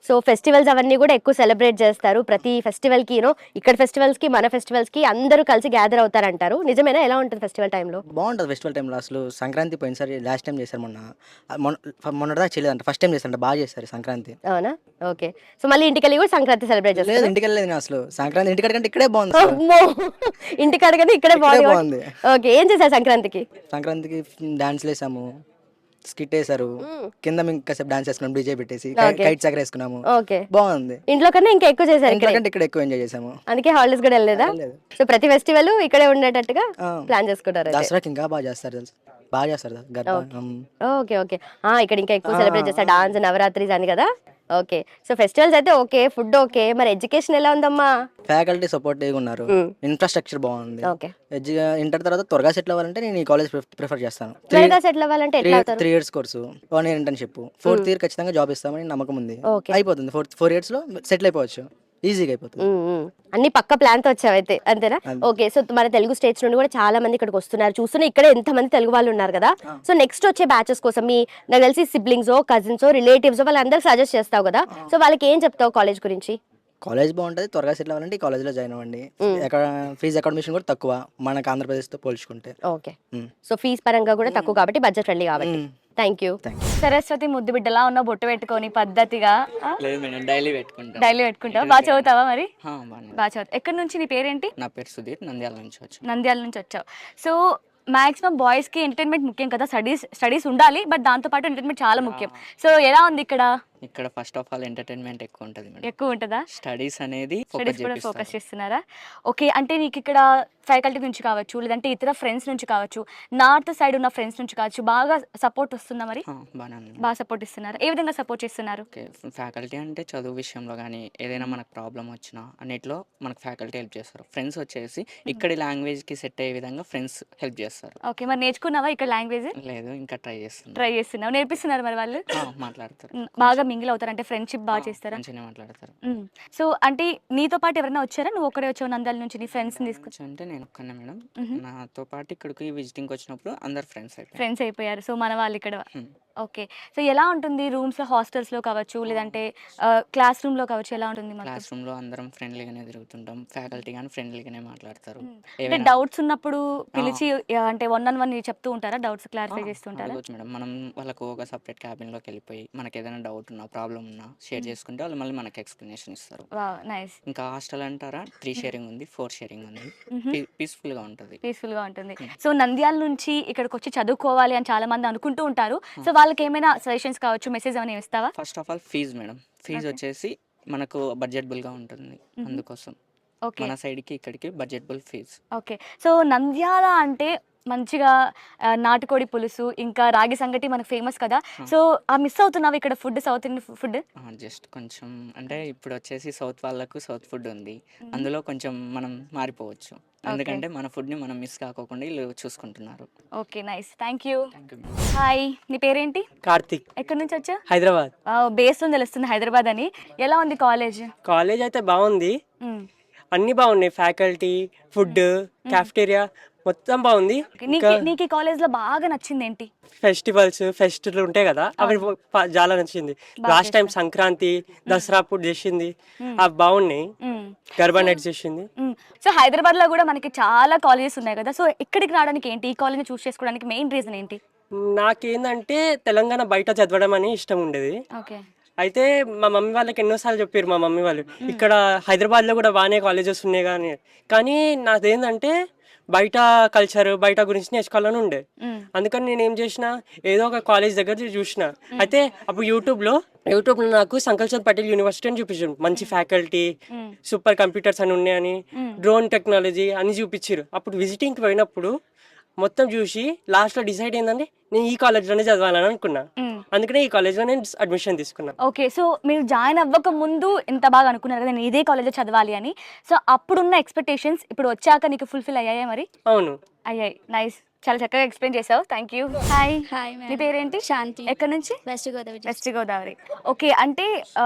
సో ఫెస్టివల్స్ అవన్నీ కూడా ఎక్కువ సెలబ్రేట్ చేస్తారు. ప్రతి ఫెస్టివల్ కి ఇక్కడ ఫెస్టివల్స్ కి మన ఫెస్టివల్స్ కి అందరూ కలిసి గ్యాదర్ అవుతారంటారు. నిజమేనా? ఎలా ఉంటుంది ఫెస్టివల్ టైంలో? బాగుంటుంది ఫెస్టివల్ టైంలో. అసలు సంక్రాంతి పోయినసారి లాస్ట్ టైం చేశారు, మొన్నటిదాకా చేయలేదంట, ఫస్ట్ టైం చేస్తారంట, బాగా చేస్తారు సంక్రాంతి. అవునా? ఓకే. సో మళ్ళీ ఇంటికి వెళ్ళి కూడా సంక్రాంతి సెలబ్రేట్ లేదు, చేస్తారు? ఇంటికి వెళ్ళలేదు నేను అసలు. సంక్రాంతి ఇంటికి కంటే ఇక్కడే బాగుంది అసలు. అమ్మో, ఇంటికి అడగని ఇక్కడే బాగుంది. బాగుంది. ఓకే, ఏం చేశారు సంక్రాంతికి? సంక్రాంతికి డాన్స్లు వేసాము, స్కిట్ వేసారు, కింద మేము కాసేపు డాన్స్ వేసుకున్నాం, డీజే పెట్టేసి కైట్స్ ఎగరేసుకున్నాము. ఓకే, బాగుంది. ఇంట్లో కన్నా ఇంకా ఎక్కువ చేశారు ఇంట్లో కంటే ఇక్కడ ఎక్కువ ఎంజాయ్ చేసాము. అందుకే హాలిడేస్ కూడా వెళ్ళలేదా? సో ప్రతి ఫెస్టివల్ ఇక్కడే ఉండేటట్టుగా ప్లాన్ చేసుకుంటారు. దసరాకి ఇంకా బాగా చేస్తారు, తెలుసు, బాగా చేస్తారు గర్భా. ఓకే ఓకే, ఇక్కడ ఇంకా ఎక్కువ సెలబ్రేట్ చేస్తారు, డాన్స్, నవరాత్రి అని కదా. ఓకే. సో ఫెస్టివల్స్ అయితే ఓకే, ఫుడ్ ఓకే, మరి ఎడ్యుకేషన్ ఎలా ఉందమ్మా? ఫ్యాకల్టీ సపోర్టివ్ ఉన్నారు, ఇన్ఫ్రాస్ట్రక్చర్ బాగుంది. ఓకే. ఇంటర్ తర్వాత త్వరగా సెటిల్ అవ్వాలంటే నేను ఈ కాలేజ్ ప్రిఫర్ చేస్తాను. త్వరగా సెటిల్ అవ్వాలంటే ఎట్లా అవుతారు? 3 years course, 1 year internship, 4th year ఖచ్చితంగా జాబ్ ఇస్తామని నమ్మకం ఉంది. అయిపోతుంది, 4 years లో సెటిల్ అయిపోవచ్చు, ఈజీగా అయిపోతుంది. అన్ని పక్క ప్లాన్ తో వచ్చావు అయితే, అంతేనా? ఓకే. సో మన తెలుగు స్టేట్స్ నుండి కూడా చాలా మంది ఇక్కడికి వస్తున్నారు. చూస్తున్నా ఇక్కడ ఎంత మంది తెలుగు వాళ్ళు ఉన్నారు కదా. సో నెక్స్ట్ వచ్చే బ్యాచెస్ కోసం నాకు తెలిసి సిబ్లింగ్స్, కజిన్స్, రిలేటివ్స్ వాళ్ళందరికి సజెస్ట్ చేస్తావు కదా. సో వాళ్ళకి ఏం చెప్తావు కాలేజ్ గురించి? కాలేజ్ బాగుంటుంది, త్వరగా సెటిల్ అవ్వాలంటే ఈ కాలేజ్లో జాయిన్ అవ్వండి. ఫీజు అకామిడేషన్ కూడా తక్కువ మనకు ఆంధ్రప్రదేశ్తో పోల్చుకుంటే. ఓకే. సో ఫీజ్ పరంగా కూడా తక్కువ కాబట్టి, బడ్జెట్ ఫ్రెండ్లీ కాబట్టి. Thank you. సరస్వతి ముద్దు బిడ్డలా ఉన్న బొట్టు పెట్టుకొని పద్ధతిగా. లేదు మేడం, డైలీ పెట్టుకుంటా. డైలీ పెట్టుకుంటావా? బాగా చదువుతావా మరి? బాగా చదువుతా. ఎక్కడి నుంచి? నీ పేరేంటి? నా పేరు సుధీర్, నంద్యాల నుంచి వచ్చి. నంద్యాల నుంచి వచ్చావు. సో మాక్సిమం బాయ్స్ కి ఎంటర్టైన్మెంట్ ముఖ్యం కదా, స్టడీస్ ఉండాలి, బట్ దాంతో పాటు ఎంటర్టైన్మెంట్ చాలా ముఖ్యం. సో ఎలా ఉంది ఇక్కడ? ఇక్కడ ఫస్ట్ ఆఫ్ ఆల్ ఎంటర్టైన్మెంట్ ఎక్కువ ఉంటుంది మేడం. ఎక్కువ ఉంటుందా? స్టడీస్ అనేది స్టడీస్ కూడా ఫోకస్ చేస్తున్నారా? ఓకే. అంటే నీకు ఇక్కడ ఫ్యాకల్టీ నుంచి కావచ్చు, లేదంటే ఇతర ఫ్రెండ్స్ నుంచి కావచ్చు, నార్త్ సైడ్ ఉన్న ఫ్రెండ్స్ నుంచి కావచ్చు, బాగా సపోర్ట్ వస్తుందా మరి? బాగా సపోర్ట్ ఇస్తున్నారు. ఏ విధంగా సపోర్ట్ చేస్తున్నారు? ఫ్యాకల్టీ అంటే చదువు విషయంలో కానీ ఏదైనా మనకు ప్రాబ్లం వచ్చినా అన్నిట్లో మనకు ఫ్యాకల్టీ హెల్ప్ చేస్తారు. ఫ్రెండ్స్ వచ్చేసి ఇక్కడి లాంగ్వేజ్కి సెట్ అయ్యే విధంగా ఫ్రెండ్స్ హెల్ప్ చేస్తారు. ఓకే. మరి నేర్చుకున్నావా ఇక్కడ లాంగ్వేజ్? లేదు, ఇంకా ట్రై చేస్తున్నావు. నేర్పిస్తున్నారు మరి వాళ్ళు? మాట్లాడతారు బాగా మింగిల్ అవుతారు, అంటే ఫ్రెండ్షిప్ బాగా చేస్తారా? మంచిగానే మాట్లాడతారు. సో అంటే నీతో పాటు ఎవరైనా వచ్చారా? నువ్వు ఒక్కడే వచ్చావు నంద్యాల నుంచి? నీ ఫ్రెండ్స్ తీసుకొచ్చి? అంటే నేను ఒక్కనే మేడం. నాతో పాటు ఇక్కడికి విజిటింగ్ వచ్చినప్పుడు అందరు ఫ్రెండ్స్ అయిపోయారు. సో మన వాళ్ళు ఇక్కడ. ఓకే. సో ఎలా ఉంటుంది రూమ్స్ లో, హాస్టల్స్ లో కావచ్చు, లేదంటే క్లాస్ రూమ్ లో కావచ్చు, ఎలా ఉంటుంది? క్లాస్ రూమ్ లో అందరం ఫ్రెండ్లీగానే తిరుగుతుంటాం, ఫ్యాకల్టీ కానీ ఫ్రెండ్లీగానే మాట్లాడతారు. అంటే డౌట్స్ ఉన్నప్పుడు పిలిచి అంటే 1-on-1 చెప్తూ ఉంటారా? డౌట్స్ క్లారిఫై చేస్తుంటారా? మేడం, మనం వాళ్ళకు ఒక సపరేట్ క్యాబిన్ లోకి వెళ్ళిపోయి మనకి ఏదైనా డౌట్ ఉన్నా, ప్రాబ్లం ఉన్నా షేర్ చేసుకుంటే వాళ్ళు మళ్ళీ మనకి ఎక్స్ప్లెనేషన్ ఇస్తారు. నైస్. ఇంకా హాస్టల్ అంటారా 3 sharing ఉంది, 4 sharing ఉంది. పీస్ఫుల్ గా ఉంటుంది. సో నంద్యాల నుంచి ఇక్కడికి వచ్చి చదువుకోవాలి అని చాలా మంది అనుకుంటూ ఉంటారు. సో వాళ్ళకి ఏమైనా సజెషన్స్ కావచ్చు, మెసేజ్ ఏమైనా ఇస్తావా? First of all fees madam. Fees వచ్చేసి మనకు బడ్జెటబుల్గా ఉంటుంది. అందుకోసం ఓకే. మన సైడ్కి ఇక్కడికి budgetable fees. Okay. So Nandyal అంటే మంచిగా నాటుకోడి పులుసు, ఇంకా రాగి సంగటి మనకు ఫేమస్ కదా. సో ఆ మిస్ అవుతున్నావు ఇక్కడ food, south Indian food? Just కొంచెం అంటే ఇప్పుడు వచ్చేసి సౌత్ వాళ్ళకు సౌత్ ఫుడ్ ఉంది, అందులో కొంచెం మనం మారిపోవచ్చు. ఎందుకంటే మన ఫుడ్ని మనం మిస్ కాకోకుండా వీళ్ళు చూసుకుంటున్నారు. Okay, nice, thank you. Thank you. Hi, నీ పేరేంటి? కార్తిక్, ఎక్కడి నుంచి వచ్చా? హైదరాబాద్. బేస్ లో తెలుస్తుంది హైదరాబాద్ అని. ఎలా ఉంది కాలేజ్? కాలేజ్ అయితే బాగుంది, అన్ని బాగున్నాయి. ఫ్యాకల్టీ, ఫుడ్, క్యాఫ్టేరియా మొత్తం బాగుంది. నీకు ఈ కాలేజ్ లో బాగా నచ్చింది ఏంటి? ఫెస్టివల్ ఉంటాయి కదా, అవి చాలా నచ్చింది. లాస్ట్ టైం సంక్రాంతి, దసరా అప్పుడు చేసింది, అవి బాగున్నాయి. గర్బా నైట్ చేసింది. సో హైదరాబాద్ లో కూడా మనకి చాలా కాలేజెస్ ఉన్నాయి కదా. సో ఇక్కడికి రావడానికి ఏంటి, ఈ కాలేజ్ చూస్ చేసుకోవడానికి మెయిన్ రీజన్ ఏంటి? నాకేందంటే తెలంగాణ బయట చదవడం అని ఇష్టం ఉండేది. ఓకే. అయితే మా మమ్మీ వాళ్ళకి ఎన్నోసార్లు చెప్పారు, మా మమ్మీ వాళ్ళు ఇక్కడ హైదరాబాద్లో కూడా బాగానే కాలేజెస్ ఉన్నాయి కానీ నాదేంటంటే బయట కల్చర్, బయట గురించి నేర్చుకోవాలని ఉండే. అందుకని నేను ఏం చేసిన, ఏదో ఒక కాలేజ్ దగ్గర చూసిన. అయితే అప్పుడు యూట్యూబ్లో నాకు సంకల్చంద్ పటేల్ యూనివర్సిటీ అని చూపించారు. మంచి ఫ్యాకల్టీ, సూపర్ కంప్యూటర్స్ అని ఉన్నాయని, డ్రోన్ టెక్నాలజీ అని చూపించారు. అప్పుడు విజిటింగ్కి పోయినప్పుడు మొత్తం చూసి లాస్ట్లో డిసైడ్ అయిందండి, నేను ఈ కాలేజ్లోనే చదవాలని అనుకున్నా. అందుకనే ఈ కాలేజ్లో నేను అడ్మిషన్ తీసుకున్నా. ఓకే. సో మీరు జాయిన్ అవ్వక ముందు ఎంత బాగా అనుకున్నారు కదా, నేను ఇదే కాలేజ్లో చదవాలి అని. సో అప్పుడున్న ఎక్స్పెక్టేషన్స్ ఇప్పుడు వచ్చాక నీకు ఫుల్ఫిల్ అయ్యాయా మరి? అవును, అయ్యాయి. నైస్, చాలా చక్కగా ఎక్స్ప్లెయిన్ చేసావు, థ్యాంక్ యూ. హాయ్. హాయ్ నీ పేరేంటి? శాంతి. ఎక్కడి నుంచి? West Godavari. West Godavari. Okay. అంటే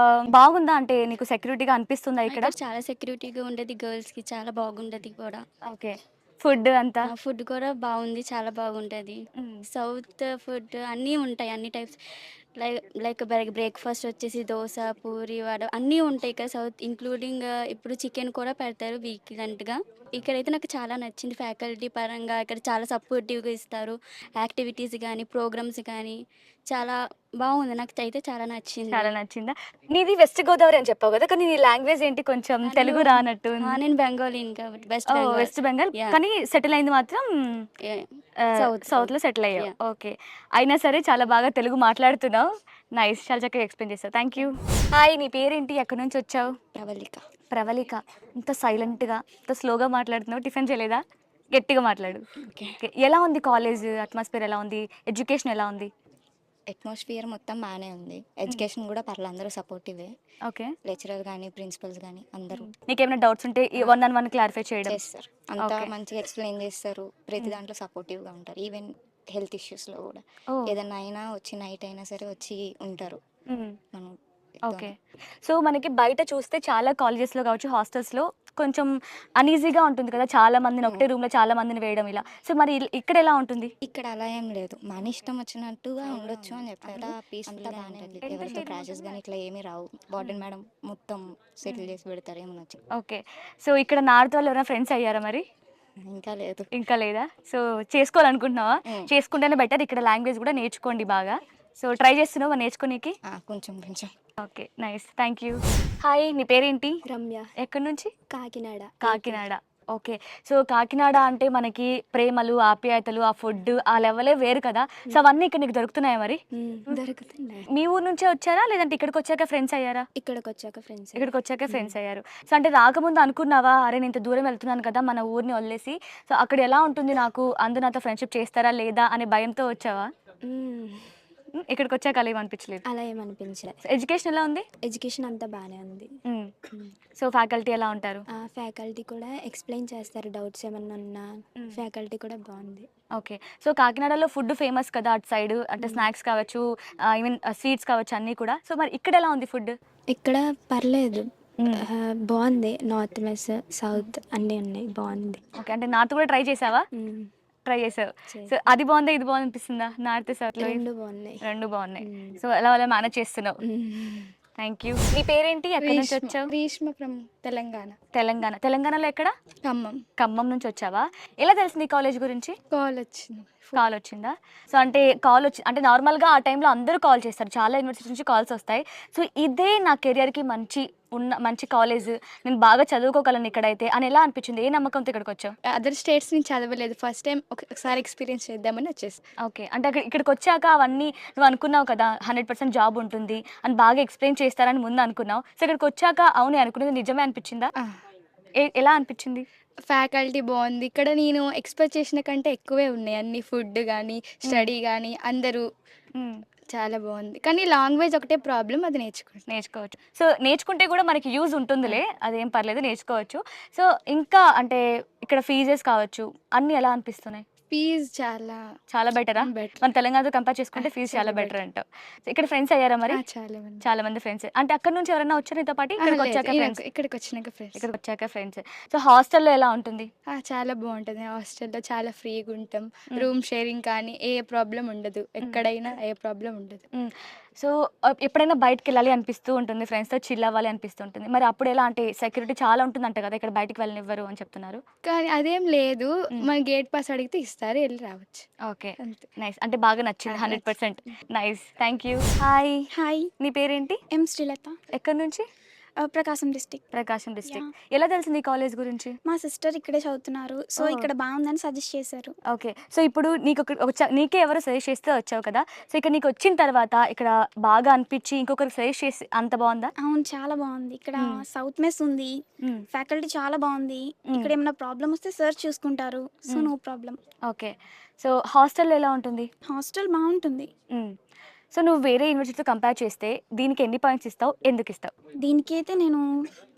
బాగుందా, అంటే నీకు సెక్యూరిటీగా అనిపిస్తుందా ఇక్కడ? చాలా సెక్యూరిటీగా ఉండేది, గర్ల్స్కి చాలా బాగుండేది కూడా. ఓకే. ఫుడ్ అంతా? ఫుడ్ కూడా బాగుంది, చాలా బాగుంటుంది. సౌత్ ఫుడ్ అన్నీ ఉంటాయి, అన్ని టైప్స్. లైక్ బ్రేక్ఫాస్ట్ వచ్చేసి దోశ, పూరి, వడ అన్నీ ఉంటాయి ఇక్కడ సౌత్, ఇంక్లూడింగ్ ఇప్పుడు చికెన్ కూడా పెడతారు వీకెండ్గా. ఇక్కడైతే నాకు చాలా నచ్చింది. ఫ్యాకల్టీ పరంగా ఇక్కడ చాలా సపోర్టివ్గా ఇస్తారు. యాక్టివిటీస్ కానీ, ప్రోగ్రామ్స్ కానీ చాలా బాగుంది. నాకు అయితే చాలా నచ్చింది. చాలా నచ్చిందా? నీది వెస్ట్ గోదావరి అని చెప్పావు కదా, కానీ నీ లాంగ్వేజ్ ఏంటి, కొంచెం తెలుగు రానట్టు? నేను బెంగాలీని కాబట్టి వెస్ట్ బెంగాల్, కానీ సెటిల్ అయింది మాత్రం సౌత్ లో సెటిల్ అయ్యావు. ఓకే. అయినా సరే చాలా బాగా తెలుగు మాట్లాడుతున్నావు. నైస్, చాలా చక్కగా ఎక్స్ప్లెయిన్ చేస్తావు, థ్యాంక్ యూ. హాయ్, నీ పేరేంటి, ఎక్కడి నుంచి వచ్చావు? ప్రవళిక. ప్రవళిక, ఇంత సైలెంట్గా, ఇంత స్లోగా మాట్లాడుతున్నావు, టిఫిన్ చేయలేదా? గట్టిగా మాట్లాడు. ఓకే. ఎలా ఉంది కాలేజ్ అట్మాస్ఫియర్, ఎలా ఉంది, ఎడ్యుకేషన్ ఎలా ఉంది? అట్మాస్ఫియర్ మొత్తం బాగానే ఉంది. ఎడ్యుకేషన్ కూడా పర్లేదు, అందరూ సపోర్టివే. ఓకే. లెక్చరర్ కానీ, ప్రిన్సిపల్స్ కానీ అందరూ నీకేమైనా డౌట్స్ ఉంటే 1-on-1 క్లారిఫై చేయడం చేస్తారు. అంతా మంచిగా ఎక్స్ప్లెయిన్ చేస్తారు. ప్రతి దాంట్లో సపోర్టివ్గా ఉంటారు. ఈవెన్ హెల్త్ ఇష్యూస్లో కూడా ఏదైనా అయినా వచ్చి నైట్ అయినా సరే వచ్చి ఉంటారు. మనం ఓకే. సో మనకి బయట చూస్తే చాలా కాలేజెస్లో కావచ్చు, హాస్టల్స్లో కొంచెం అనీజీగా ఉంటుంది కదా, చాలా మందిని ఒకటే రూమ్లో చాలా మందిని వేయడం ఇలా. సో మరి ఇక్కడ ఎలా ఉంటుంది? ఇక్కడ అలా ఏం లేదు, మన ఇష్టం వచ్చినట్టుగా ఉండొచ్చు అని చెప్పారు. పీస్ఫుల్గా ఉంటుంది. ఎవరితో క్రాషెస్ కానీ ఇట్లా ఏమీ రావు. వార్డెన్ మేడం మొత్తం సెటిల్ చేసి పెడతారు, ఏమన్నా వచ్చి. ఓకే. సో ఇక్కడ నార్త్ వాళ్ళు ఎవరైనా ఫ్రెండ్స్ అయ్యారా మరి? ఇంకా లేదు. ఇంకా లేదా? సో చేసుకోవాలనుకుంటున్నావా? చేసుకుంటేనే బెటర్. ఇక్కడ లాంగ్వేజ్ కూడా నేర్చుకోండి బాగా. సో ట్రై చేస్తున్నావా నేర్చుకోనీకి? కొంచెం కొంచెం. Okay, nice, thank you. Hi, నీ పేరేంటి? రమ్య. ఎక్కడి నుంచి? కాకినాడ. కాకినాడ. ఓకే. సో కాకినాడ అంటే మనకి ప్రేమలు, ఆప్యాయతలు, ఆ ఫుడ్, ఆ లెవెలే వేరు కదా. సో అవన్నీ ఇక్కడ నీకు దొరుకుతున్నాయా మరి? దొరుకుతున్నాయి. మీ ఊరు నుంచే వచ్చారా, లేదంటే ఇక్కడికి వచ్చాక ఫ్రెండ్స్ అయ్యారా? ఇక్కడికి వచ్చాక ఫ్రెండ్స్ అయ్యారు. సో అంటే రాకముందు అనుకున్నావా, అరే నేను ఇంత దూరం వెళ్తున్నాను కదా మన ఊరిని వదిలేసి, సో అక్కడ ఎలా ఉంటుంది, నాకు అందరూ నాతో ఫ్రెండ్షిప్ చేస్తారా లేదా అనే భయంతో వచ్చావా? ఇక్కడికి వచ్చాక అలా ఏమనిపించలేదు? అలా ఏమనిపించలేదు. ఎడ్యుకేషన్ ఎలా ఉంది? ఎడ్యుకేషన్ అంతా బాగానే ఉంది. సో ఫ్యాకల్టీ ఎలా ఉంటారు? ఫ్యాకల్టీ కూడా ఎక్స్ప్లెయిన్ చేస్తారు, డౌట్స్ ఏమన్నా ఉన్నా. ఫ్యాకల్టీ కూడా బాగుంది. ఓకే. సో కాకినాడలో ఫుడ్ ఫేమస్ కదా అటు సైడ్, అంటే స్నాక్స్ కావచ్చు, ఈవెన్ స్వీట్స్ కావచ్చు, అన్నీ కూడా. సో మరి ఇక్కడ ఎలా ఉంది ఫుడ్? ఇక్కడ పర్లేదు, బాగుంది. నార్త్ మెస్, సౌత్ అన్నీ ఉన్నాయి, బాగుంది. ఓకే. అంటే నార్త్ కూడా ట్రై చేసావా? ట్రై చేసావు. సో అది బాగుందా, ఇది బాగుంది అనిపిస్తుందా? నార్త్ సౌత్ రెండు బాగున్నాయి. సో ఎలా మేనేజ్ చేస్తున్నావు. Thank you. నీ పేరేంటి, ఎక్కడి నుంచి వచ్చావు? గ్రీష్మ ఫ్రమ్ తెలంగాణ. తెలంగాణలో ఎక్కడ? ఖమ్మం. ఖమ్మం నుంచి వచ్చావా? ఎలా తెలిసింది ఈ కాలేజ్ గురించి? కాల్ వచ్చింది, కాల్ వచ్చిందా? సో అంటే కాల్ వచ్చి అంటే నార్మల్గా ఆ టైంలో అందరూ కాల్ చేస్తారు, చాలా యూనివర్సిటీ నుంచి కాల్స్ వస్తాయి. సో ఇదే నా కెరియర్కి మంచి కాలేజ్, నేను బాగా చదువుకోగలను ఇక్కడైతే అని ఎలా అనిపించింది? ఏ నమ్మకంతో ఇక్కడికి వచ్చావు? అదర్ స్టేట్స్ నుంచి చదవలేదు, ఫస్ట్ టైం ఒకసారి ఎక్స్పీరియన్స్ చేద్దామని వచ్చేసి. ఓకే, అంటే ఇక్కడికి వచ్చాక అవన్నీ నువ్వు అనుకున్నావు కదా 100% జాబ్ ఉంటుంది అని బాగా ఎక్స్ప్లెయిన్ చేస్తారని ముందు అనుకున్నావు. సో ఇక్కడికి వచ్చాక అవును అనుకున్నది నిజమే అనిపించిందా? ఎలా అనిపించింది? ఫ్యాకల్టీ బాగుంది ఇక్కడ, నేను ఎక్స్పెక్ట్ చేసిన కంటే ఎక్కువే ఉన్నాయి అన్ని, ఫుడ్ కానీ స్టడీ కానీ అందరూ చాలా బాగుంది. కానీ లాంగ్వేజ్ ఒకటే ప్రాబ్లం, అది నేర్చుకోవచ్చు. సో నేర్చుకుంటే కూడా మనకి యూజ్ ఉంటుందిలే, అదేం పర్లేదు, నేర్చుకోవచ్చు. సో ఇంకా అంటే ఇక్కడ ఫీజెస్ కావచ్చు అన్నీ ఎలా అనిపిస్తున్నాయి? ఫీజ్ చాలా బెటరా? మన తెలంగాణతో కంపేర్ చేసుకుంటే ఫీజు చాలా బెటర్ అంటావు. సో ఇక్కడ ఫ్రెండ్స్ అయ్యారా మరి? చాలా మంది ఫ్రెండ్స్. అంటే అక్కడ నుంచి ఎవరైనా వచ్చారు నీతో పాటు? ఇక్కడికి వచ్చాక ఫ్రెండ్స్. సో హాస్టల్లో ఎలా ఉంటుంది? చాలా బాగుంటుంది హాస్టల్లో, చాలా ఫ్రీగా ఉంటాం, రూమ్ షేరింగ్ కానీ ఏ ప్రాబ్లం ఉండదు, ఎక్కడైనా ఏ ప్రాబ్లం ఉండదు. సో ఎప్పుడైనా బయటకు వెళ్ళాలి అనిపిస్తూ ఉంటుంది, ఫ్రెండ్స్తో చిల్ అవ్వాలి అనిపిస్తూ ఉంటుంది, మరి అప్పుడు ఎలా? అంటే సెక్యూరిటీ చాలా ఉంటుందంట కదా ఇక్కడ, బయటికి వెళ్ళనివ్వరు అని చెప్తున్నారు. కానీ అదేం లేదు, మన గేట్ పాస్ అడిగితే ఇస్తారు, వెళ్ళి రావచ్చు. Okay, nice. అంటే బాగా నచ్చింది 100%. Nice, thank you. హాయ్, నీ పేరేంటి? ఎం శ్రీలత. ఎక్కడి నుంచి? ప్రకాశం డిస్టిక్. ఎలా తెలిసింది ఈ కాలేజ్ గురించి? మా సిస్టర్ ఇక్కడే చదువుతున్నారు, సో ఇక్కడ బాగుందని సజెస్ట్ చేశారు. ఓకే, సో ఇప్పుడు నీకే ఎవరు సజెస్ట్ చేస్తే వచ్చావు కదా, సో ఇక్కడ నీకు వచ్చిన తర్వాత ఇక్కడ బాగా అనిపించి ఇంకొకరికి సజెస్ట్ చేసి అంత బాగుందా? అవును, చాలా బాగుంది ఇక్కడ. సౌత్ మెస్ ఉంది, ఫ్యాకల్టీ చాలా బాగుంది. ఇక్కడ ఏమైనా ప్రాబ్లం వస్తే సార్ చూసుకుంటారు, so no problem. Okay, so hostel ఎలా ఉంటుంది? హాస్టల్ బాగుంటుంది. సో నువ్వు వేరే యూనివర్సిటీతో కంపేర్ చేస్తే దీనికి ఎన్ని పాయింట్స్ ఇస్తావు, ఎందుకు ఇస్తావు? దీనికి అయితే నేను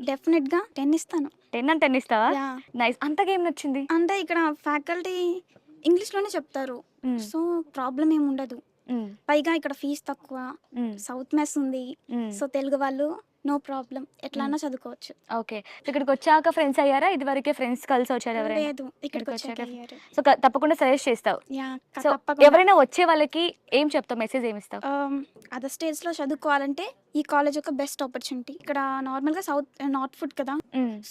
డెఫినెట్గా 10 ఇస్తాను. 10 ఇస్తావా? నైస్. అంతగా ఏం నచ్చింది? అంటే ఇక్కడ ఫ్యాకల్టీ ఇంగ్లీష్లోనే చెప్తారు, సో ప్రాబ్లం ఏమి ఉండదు. పైగా ఇక్కడ ఫీజు తక్కువ, సౌత్ మెస్ ఉంది, సో తెలుగు వాళ్ళు నో ప్రాబ్లం, ఎట్లన్నా చదువుకోవచ్చు. ఓకే, ఇక్కడికి వచ్చాక ఫ్రెండ్స్ అయ్యారా? ఇది వరకే ఫ్రెండ్స్ కలిసి వచ్చారు ఎవరైనా? లేదు, ఇక్కడికి వచ్చాక. సో తప్పకుండా సజెస్ట్ చేస్తావు. సో ఎవరైనా వచ్చే వాళ్ళకి ఏం చెప్తావు, మెసేజ్ ఏమి ఇస్తావు? అదర్ స్టేట్స్లో చదువుకోవాలంటే ఈ కాలేజ్ ఒక బెస్ట్ ఆపర్చునిటీ. ఇక్కడ నార్మల్గా నార్త్ ఫుడ్ కదా,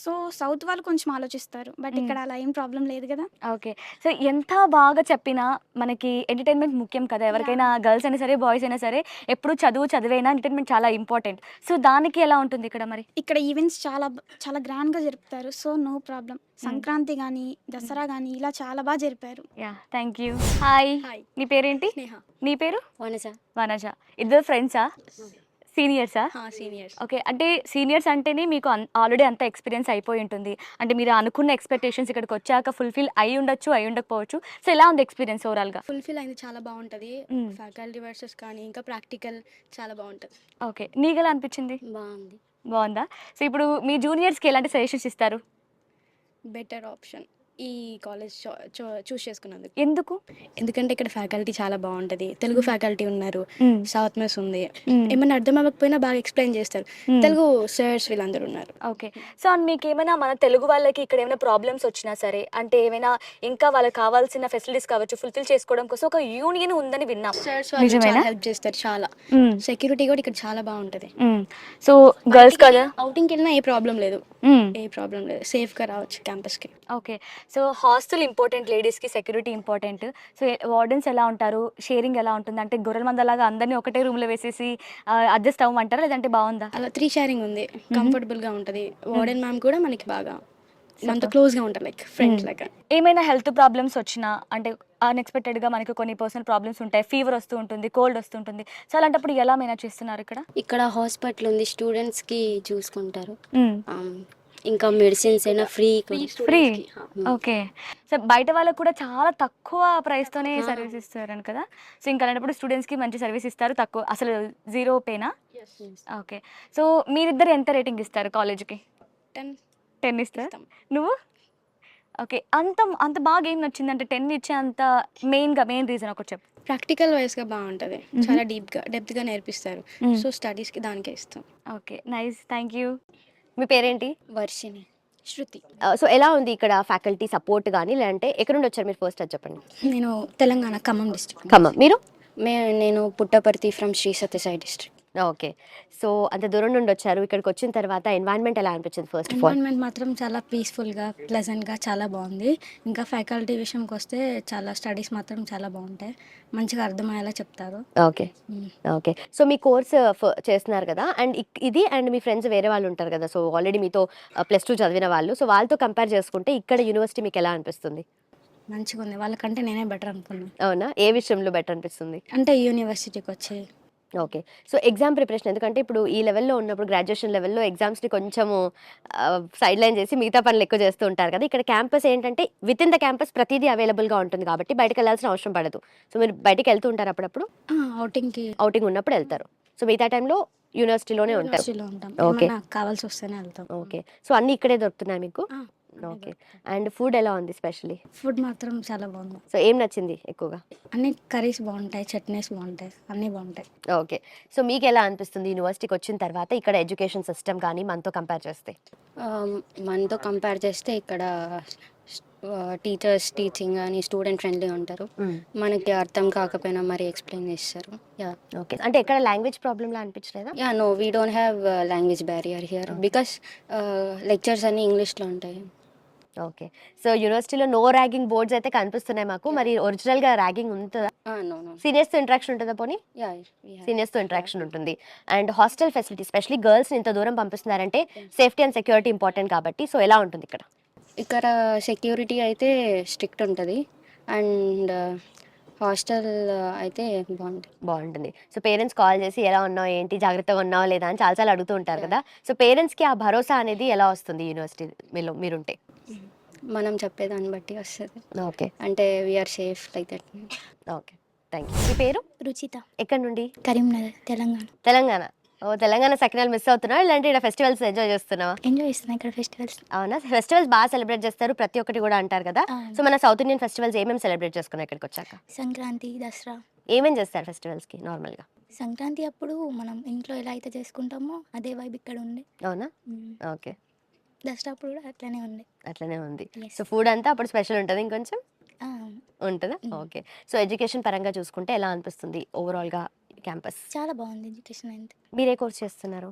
సో సౌత్ వాళ్ళు కొంచెం ఆలోచిస్తారు, బట్ ఇక్కడ అలా ఏం ప్రాబ్లం లేదు కదా. ఓకే, సో ఎంత బాగా చెప్పినా మనకి ఎంటర్టైన్మెంట్ ముఖ్యం కదా, ఎవరికైనా గర్ల్స్ అయినా సరే బాయ్స్ అయినా సరే, ఎప్పుడు చదివైనా ఎంటర్టైన్మెంట్ చాలా ఇంపార్టెంట్. సో దానికి ఎలా ఉంటుంది ఇక్కడ? మరి ఇక్కడ ఈవెంట్స్ చాలా చాలా గ్రాండ్గా జరుపుతారు, సో నో ప్రాబ్లం. సంక్రాంతి కానీ దసరా కానీ ఇలా చాలా బాగా జరిపారు. Thank you. హాయ్, నీ పేరేంటి? నీ పేరు? వనజ. ఇద్దరు ఫ్రెండ్సా? సీనియర్సా? సీనియర్స్. ఓకే, అంటే సీనియర్స్ అంటేనే మీకు ఆల్రెడీ అంత ఎక్స్పీరియన్స్ అయిపోయి ఉంటుంది, అంటే మీరు అనుకున్న ఎక్స్పెక్టేషన్స్ ఇక్కడికి వచ్చాక ఫుల్ఫిల్ అయి ఉండొచ్చు, అయి ఉండకపోవచ్చు. సో ఎలా ఉంది ఎక్స్పీరియన్స్ ఓవరాల్గా? ఫుల్ఫిల్ అయింది, చాలా బాగుంటుంది. ఫ్యాకల్టీ వర్సెస్ కానీ ఇంకా ప్రాక్టికల్ చాలా బాగుంటుంది. ఓకే, నీకు ఎలా అనిపించింది? బాగుందా? సో ఇప్పుడు మీ జూనియర్స్కి ఎలాంటి సజెషన్స్ ఇస్తారు? బెటర్ ఆప్షన్ ఈ కాలేజ్ చూస్ చేసుకున్నందుకు. ఎందుకంటే ఇక్కడ ఫ్యాకల్టీ చాలా బాగుంటది, తెలుగు ఫ్యాకల్టీ ఉన్నారు, సౌత్ మెస్ ఉంది, ఏమైనా అర్థం అవ్వకపోయినా బాగా ఎక్స్ప్లెయిన్ చేస్తారు, తెలుగు సర్స్ వీళ్ళందరూ ఉన్నారు. ఓకే, సో మీకు ఏమైనా మన తెలుగు వాళ్ళకి ఇక్కడ ఏమైనా ప్రాబ్లమ్స్ వచ్చినా సరే, అంటే ఏమైనా ఇంకా వాళ్ళకి కావాల్సిన ఫెసిలిటీస్ కావచ్చు ఫుల్ఫిల్ చేసుకోవడం కోసం ఒక యూనియన్ ఉందని విన్నాం, నిజమేనా? హెల్ప్ చేస్తారు చాలా, సెక్యూరిటీ కూడా ఇక్కడ చాలా బాగుంటది. సో గర్ల్స్ కదా, అవుటింగ్కి వెళ్ళినా ఏ ప్రాబ్లం లేదు, సేఫ్ గా రావచ్చు క్యాంపస్ కి. ఓకే, సో హాస్టల్ ఇంపార్టెంట్, లేడీస్కి సెక్యూరిటీ ఇంపార్టెంట్. సో వార్డెన్స్ ఎలా ఉంటారు, షేరింగ్ ఎలా ఉంటుంది? అంటే గొర్రెల మందలాగా అందరినీ ఒకటే రూమ్లో వేసేసి అడ్జస్ట్ అవ్వమంటారా, లేదంటే బాగుందా? అలా 3 షేరింగ్ ఉంది, కంఫర్టబుల్ గా ఉంటుంది. వార్డెన్ మ్యామ్ కూడా మనకి బాగా మనతో క్లోజ్ గా ఉంటారు, లైక్ ఫ్రెండ్స్ లాగా. ఏమైనా హెల్త్ ప్రాబ్లమ్స్ వచ్చినా, అంటే అన్ఎక్స్పెక్టెడ్గా మనకి కొన్ని పర్సనల్ ప్రాబ్లమ్స్ ఉంటాయి, ఫీవర్ వస్తూ ఉంటుంది, కోల్డ్ వస్తుంటుంది, సో అలాంటప్పుడు ఎలా మేనేజ్ చేస్తున్నారు ఇక్కడ? ఇక్కడ హాస్పిటల్ ఉంది, స్టూడెంట్స్కి చూసుకుంటారు, ఇంకా మెడిసిన్స్ అయినా ఫ్రీ. ఓకే, సో బయట వాళ్ళకు కూడా చాలా తక్కువ ప్రైస్తోనే సర్వీస్ ఇస్తారని కదా, సో ఇంకా అలాంటప్పుడు స్టూడెంట్స్కి మంచి సర్వీస్ ఇస్తారు, తక్కువ అసలు 0 పేనా? ఓకే, సో మీరిద్దరు ఎంత రేటింగ్ ఇస్తారు కాలేజ్కి? 10 ఇస్తారు. నువ్వు? ఓకే, అంత బాగా ఏం నచ్చింది అంటే 10 ఇచ్చే అంత మెయిన్ రీజన్ ఒకటి చెప్పు. ప్రాక్టికల్ వైజ్ గా బాగుంటది, చాలా డెప్త్ గా నేర్పిస్తారు, సో స్టడీస్ కి దానికే ఇస్తాం. Okay, nice, thank you. మీ పేరేంటి? వర్షిని. శృతి. సో ఎలా ఉంది ఇక్కడ ఫ్యాకల్టీ సపోర్ట్ కానీ, లేదంటే ఎక్కడ నుండి వచ్చారు మీరు? ఫస్ట్ అది చెప్పండి. నేను తెలంగాణ ఖమ్మం డిస్ట్రిక్ట్. ఖమ్మం. మీరు? నేను Puttaparthi from Sri Sathya Sai district. Okay. So అంత దూరం నుండి వచ్చారు. ఇక్కడికి వచ్చిన తర్వాత ఎన్వైరన్మెంట్ ఎలా అనిపించింది ఫస్ట్ ఆఫ్ ఆల్? ఎన్విరాన్మెంట్ మాత్రం చాలా పీస్ఫుల్గా ప్లెజెంట్గా చాలా బాగుంది. ఇంకా ఫ్యాకల్టీ విషయంకి వస్తే చాలా స్టడీస్ మాత్రం చాలా బాగుంటాయి, మంచిగా అర్థమయ్యేలా చెప్తారు. ఓకే. ఓకే. సో మీ కోర్స్ చేస్తున్నారు కదా, అండ్ ఇది అండ్ మీ ఫ్రెండ్స్ వేరే వాళ్ళు ఉంటారు కదా, సో ఆల్రెడీ మీతో +2 చదివిన వాళ్ళు, సో వాళ్ళతో కంపేర్ చేసుకుంటే ఇక్కడ యూనివర్సిటీ మీకు ఎలా అనిపిస్తుంది? మంచిగా ఉంది, వాళ్ళకంటే నేనే బెటర్ అనుకున్నాను. అవునా? ఏ విషయంలో బెటర్ అనిపిస్తుంది? అంటే యూనివర్సిటీకి వచ్చి ఓకే. సో ఎగ్జామ్ ప్రిపరేషన్, ఎందుకంటే ఇప్పుడు ఈ లెవెల్‌లో ఉన్నప్పుడు గ్రాడ్యుయేషన్ లెవెల్‌లో ఎగ్జామ్స్‌ని కొంచెము సైడ్ లైన్ చేసి మిగతా పనులు ఎక్కువ చేస్తూ ఉంటారు కదా. ఇక్కడ క్యాంపస్ ఏంటంటే వితిన్ ద క్యాంపస్ ప్రతిదీ అవైలబుల్‌గా ఉంటుంది కాబట్టి బయటకెళ్ళాల్సిన అవసరం పడదు. సో మీరు బయటికెళ్తూ ఉంటారా అప్పుడప్పుడు? అవుటింగ్కి ఔటింగ్ ఉన్నప్పుడు ఎళ్తారు. సో మిగతా టైంలో యూనివర్సిటీలోనే ఉంటారు. యూనివర్సిటీలో ఉంటాం, ఓకే. ఏమన్నా కావాల్సి వస్తేనే వెళ్తాం. ఓకే. సో అన్నీ ఇక్కడే దొరుకుతున్నాయా మీకు? ఓకే. అండ్ ఫుడ్ ఎలా ఉంది స్పెషల్లీ? ఫుడ్ మాత్రం చాలా బాగుంది. సో ఏం నచ్చింది ఎక్కువగా? అన్ని కర్రీస్ బాగుంటాయి, చట్నీస్ బాగుంటాయి, అన్నీ బాగుంటాయి. ఓకే. సో మీకు ఎలా అనిపిస్తుంది యూనివర్సిటీకి వచ్చిన తర్వాత ఇక్కడ ఎడ్యుకేషన్ సిస్టమ్ కానీ మనతో కంపేర్ చేస్తే? మనతో కంపేర్ చేస్తే ఇక్కడ టీచర్స్ టీచింగ్ కానీ స్టూడెంట్ ఫ్రెండ్లీ ఉంటారు. మనకి అర్థం కాకపోయినా మరి ఎక్స్ప్లెయిన్ చేస్తారు. Yeah okay. అంటే ఎక్కడ లాంగ్వేజ్ ప్రాబ్లమ్లా అనిపించలేదా? Yeah no we don't have language barrier here because lectures అన్నీ ఇంగ్లీష్లో ఉంటాయి. ఓకే. సో యూనివర్సిటీలో నో ర్యాగింగ్ బోర్డ్స్ అయితే కనిపిస్తున్నాయి మాకు. మరి ఒరిజినల్‌గా ర్యాగింగ్ ఉంటుందా? నో నో సీనియర్స్‌తో ఇంటరాక్షన్ ఉంటుందా పోనీ? యా సీనియర్స్‌తో ఇంటరాక్షన్ ఉంటుంది. అండ్ హాస్టల్ ఫెసిలిటీ, స్పెషల్లీ గర్ల్స్‌ని ఇంత దూరం పంపిస్తున్నారంటే సేఫ్టీ అండ్ సెక్యూరిటీ ఇంపార్టెంట్ కాబట్టి, సో ఎలా ఉంటుంది ఇక్కడ? ఇక్కడ సెక్యూరిటీ అయితే స్ట్రిక్ట్ ఉంటుంది అండ్ హాస్టల్ అయితే బాగుంటుంది. సో పేరెంట్స్ కాల్ చేసి ఎలా ఉన్నావు, ఏంటి, జాగ్రత్తగా ఉన్నావా లేదా అని చాలాసార్లు అడుగుతూ ఉంటారు కదా. సో పేరెంట్స్‌కి ఆ భరోసా అనేది ఎలా వస్తుంది యూనివర్సిటీలో మీరుంటే? మనం చెప్పేదాన్ని బట్టి వస్తుంది. ఓకే. అంటే we are safe like that. Okay. Thank you. మీ పేరు? రుచిత, ఎక్కడి నుండి? కరీంనగర్, తెలంగాణ. తెలంగాణ. ఓ తెలంగాణ సకినాలు మిస్ అవుతున్నావా, ఇలాంటి ఇక్కడ ఫెస్టివల్స్ ఎంజాయ్ చేస్తున్నావా? ఎంజాయ్ చేస్తున్నా ఇక్కడ ఫెస్టివల్స్. అవునా? ఫెస్టివల్స్ బాగా సెలబ్రేట్ చేస్తారు ప్రతి ఒక్కటి కూడా అంటారు కదా. సో మన సౌత్ ఇండియన్ ఫెస్టివల్స్ ఏమేమి సెలబ్రేట్ చేసుకున్నాం ఇక్కడికి వచ్చాక? సంక్రాంతి, దసరా. ఏమేం చేస్తారు ఫెస్టివల్స్కి నార్మల్గా? సంక్రాంతి అప్పుడు మనం ఇంట్లో ఎలా అయితే చేసుకుంటామో అదే వైబ్ ఇక్కడ ఉంది. అవునా? ఓకే. దసరా అప్పుడు కూడా అట్లనే ఉంది. సో ఫుడ్ అంతా అప్పుడు స్పెషల్ ఉంటుంది ఇంకొంచెం ఆ, ఉంటుందా? ఓకే. సో ఎడ్యుకేషన్ పరంగా చూసుకుంటే ఎలా అనిపిస్తుంది ఓవరాల్గా క్యాంపస్? చాలా బాగుంది ఎడ్యుకేషన్ అంతా. మీరే కోర్స్ చేస్తున్నారు?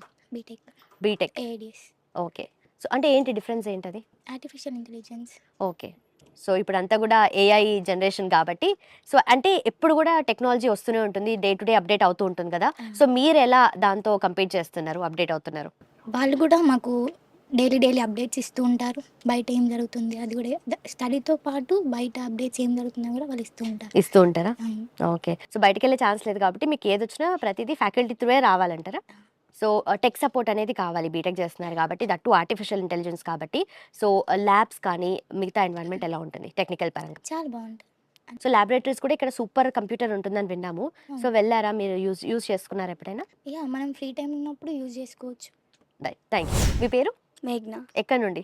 బీటెక్. ఏడిఎస్. ఓకే. సో అంటే ఏంటి డిఫరెన్స్ ఏంటది? Artificial intelligence. ఓకే. సో ఇప్పుడంతా కూడా ఏఐ జనరేషన్ కాబట్టి, సో అంటే ఎప్పుడు కూడా టెక్నాలజీ వస్తూనే ఉంటుంది, డే టు డే అప్డేట్ అవుతూ ఉంటుంది కదా. సో మీరు ఎలా దాంతో కంపీట్ చేస్తున్నారు, అప్డేట్ అవుతున్నారు? వాళ్ళు కూడా మాకు డైలీ అప్డేట్స్ ఇస్తూ ఉంటారు. బయట ఏం జరుగుతుంది అది కూడా స్టడీతో పాటు బయట అప్డేట్స్ ఏం జరుగుతుందో కూడా వాళ్ళు ఇస్తూ ఉంటారా? ఓకే. సో బయటకు వెళ్ళే ఛాన్స్ లేదు కాబట్టి మీకు ఏది వచ్చినా ప్రతిదీ ఫ్యాకల్టీ త్రూవే రావాలంటారా? సో టెక్ సపోర్ట్ అనేది కావాలి, బీటెక్ చేస్తున్నారు కాబట్టి, దట్టు ఆర్టిఫిషియల్ ఇంటెలిజెన్స్ కాబట్టి. సో ల్యాబ్స్ కానీ మిగతా ఎన్వైరన్మెంట్ ఎలా ఉంటుంది టెక్నికల్ పరంగా? చాలా బాగుంటుంది. సో ల్యాబొరేటరీస్ కూడా ఇక్కడ సూపర్ కంప్యూటర్ ఉంటుందని విన్నాము. సో వెళ్ళారా మీరు? యూజ్ చేసుకున్నారు ఎప్పుడైనా? యా, మనం ఫ్రీ టైం ఉన్నప్పుడు యూజ్ చేసుకోవచ్చు. Thank you. మీ పేరు? మేఘ్నా, ఎక్కడి నుండి?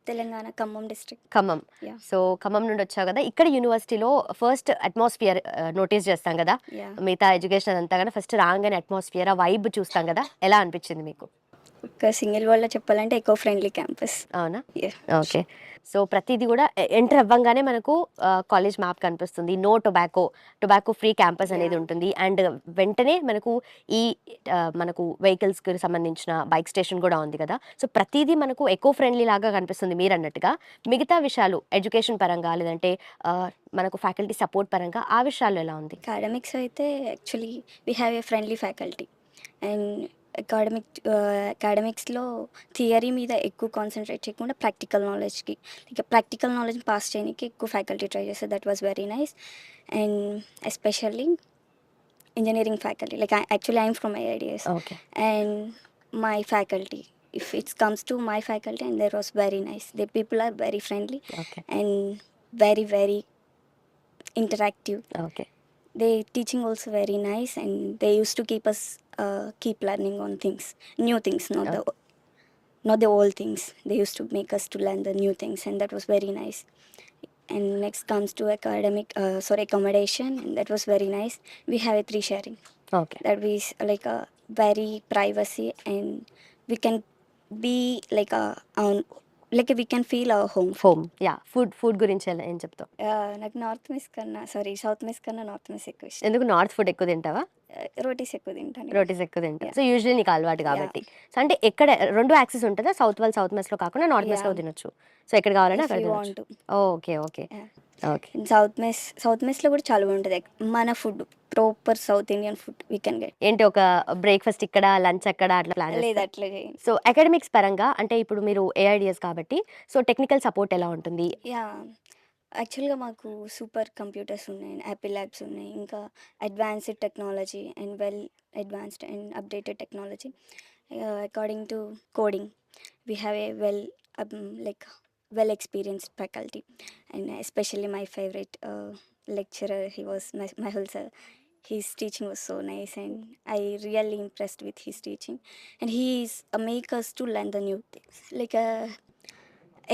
Telangana, Khammam district. Khammam. Yeah. So Khammam నుండి వచ్చావు కదా. ఇక్కడ యూనివర్సిటీలో ఫస్ట్ అట్మాస్ఫియర్ నోటీస్ చేస్తాం కదా, Yeah. మిగతా ఎడ్యుకేషన్ అంతా కదా, ఫస్ట్ రాగానే అట్మాస్ఫియర్, ఆ వైబ్ చూస్తాం కదా, ఎలా అనిపించింది మీకు? ఒక సింగిల్ వర్డ్లో చెప్పాలంటే ఎకో ఫ్రెండ్లీ క్యాంపస్. అవునా? Yeah. ఓకే. సో ప్రతిదీ కూడా ఎంటర్ అవ్వగానే మనకు కాలేజ్ మ్యాప్ కనిపిస్తుంది, నో టొబాకో ఫ్రీ క్యాంపస్ అనేది ఉంటుంది. అండ్ వెంటనే మనకు ఈ మనకు వెహికల్స్కి సంబంధించిన బైక్ స్టేషన్ కూడా ఉంది కదా. సో ప్రతిదీ మనకు ఎకో ఫ్రెండ్లీ లాగా కనిపిస్తుంది మీరు అన్నట్టుగా. మిగతా విషయాలు ఎడ్యుకేషన్ పరంగా లేదంటే మనకు ఫ్యాకల్టీ సపోర్ట్ పరంగా ఆ విషయాల్లో ఎలా ఉంది? అకాడమిక్స్ అయితే actually we have a friendly faculty and అకాడమిక్స్లో థియరీ మీద ఎక్కువ కాన్సన్ట్రేట్ చేయకుండా ప్రాక్టికల్ నాలెడ్జ్ పాస్ చేయడానికి ఎక్కువ ఫ్యాకల్టీ ట్రై చేస్తారు. That was very nice. And especially engineering faculty, like actually I'm from IIDS. Okay. And my faculty, if it comes to my faculty, and there was very nice. The people are very friendly okay. and very very interactive. Okay. They teaching also very nice, and they used to keep us keep learning on things, new things, not the old things. They used to make us to learn the new things, and that was very nice. And next comes to accommodation, and that was very nice. We have a 3 sharing. Okay. That is like a very privacy, and we can be like like we can feel our home. Yeah, food గురించి ఏం చెప్తావు? నాకు north mess కన్నా south mess కన్నా north mess ఎక్కువ ఇష్టం. ఎందుకు north food ఎక్కువ తింటావా? రోటీస్ ఎక్కువ తింటాను. రోటీస్ ఎక్కువ తింటావు. సో యూజువల్లీ నీకు అలవాటు కాబట్టి. సో అంటే ఎక్కడ 2 యాక్సెస్ ఉంటుందా? సౌత్ మెస్లో కాకుండా నార్త్ మెస్లో తినొచ్చు. సో ఎక్కడ కావాలంటే అక్కడ తినొచ్చు. ఓకే. సౌత్ మెస్లో కూడా చాలా బాగుంటుంది. మన food proper south Indian food we can get. ఏంటి, ఒక బ్రేక్ఫాస్ట్ ఇక్కడ, లంచ్ అక్కడ, అట్లా ప్లాన్ లేదు అట్లా చేయండి. సో అకాడమిక్స్ పరంగా అంటే ఇప్పుడు మీరు ఏఐడిఎస్ కాబట్టి సో టెక్నికల్ సపోర్ట్ ఎలా ఉంటుంది? యా, యాక్చువల్గా మాకు సూపర్ కంప్యూటర్స్ ఉన్నాయి, యాపిల్ ల్యాబ్స్ ఉన్నాయి, ఇంకా advanced technology and well advanced and updated technology. According to coding we have A well experienced faculty, and especially my favorite lecturer, he was Mehul sir. His teaching was so nice and I really impressed with his teaching, and he is make us to learn the new things.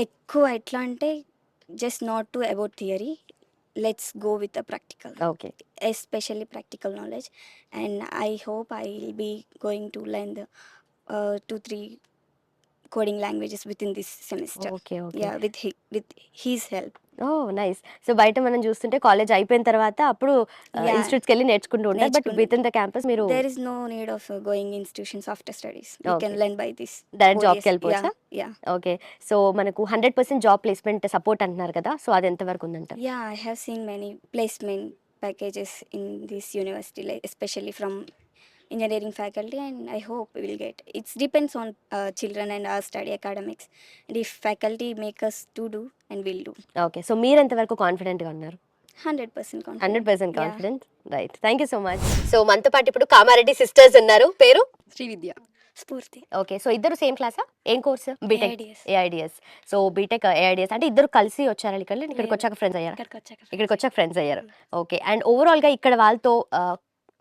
ఎక్కువ ఎట్లా అంటే just not to about theory, let's go with the practical. Okay. Especially practical knowledge, and I hope I will be going to learn the 2-3 coding languages within this semester. Okay. Yeah, with his help. Nice. So బయట మనం చూస్తుంటే college అయిపోయిన తర్వాత అప్పుడు ఇన్స్టిట్యూట్స్కి వెళ్ళి నేర్చుకుంటూ ఉంటారు. But with in the campus మీరు there is no need of going institutions after studies. We can learn by this. Direct జాబ్కి వెళ్ళిపోవచ్చా? Yeah. ఓకే. సో మనకు 100% జాబ్ ప్లేస్మెంట్ సపోర్ట్ అంటున్నారు కదా, సో అది ఎంతవరకు ఉందంటారు? Yeah, I have seen many placement packages in this university, especially from engineering faculty, and I hope we will get. It depends on children and our study academics, and if faculty make us to do, and we'll do. Okay. So మీరు ఎంతవరకు కాన్ఫిడెంట్గా ఉన్నారు? 100% confident. 100% confident. Right, thank you so much. So మనతో పాటు ఇప్పుడు Kamareddy sisters ఉన్నారు. పేరు? శ్రీవిద్య. స్ఫూర్తి. ఓకే. సో ఇద్దరు సేమ్ క్లాసా? ఏం course? BTech AIDS. AIDS. So BTech AIDS అంటే ఇద్దరు కలిసి వచ్చారా ఇక్కడికి వచ్చాక ఫ్రెండ్స్ అయ్యారా? ఇక్కడికి వచ్చాక ఫ్రెండ్స్ అయ్యారు. ఓకే. అండ్ ఓవరాల్గా ఇక్కడ వాళ్ళతో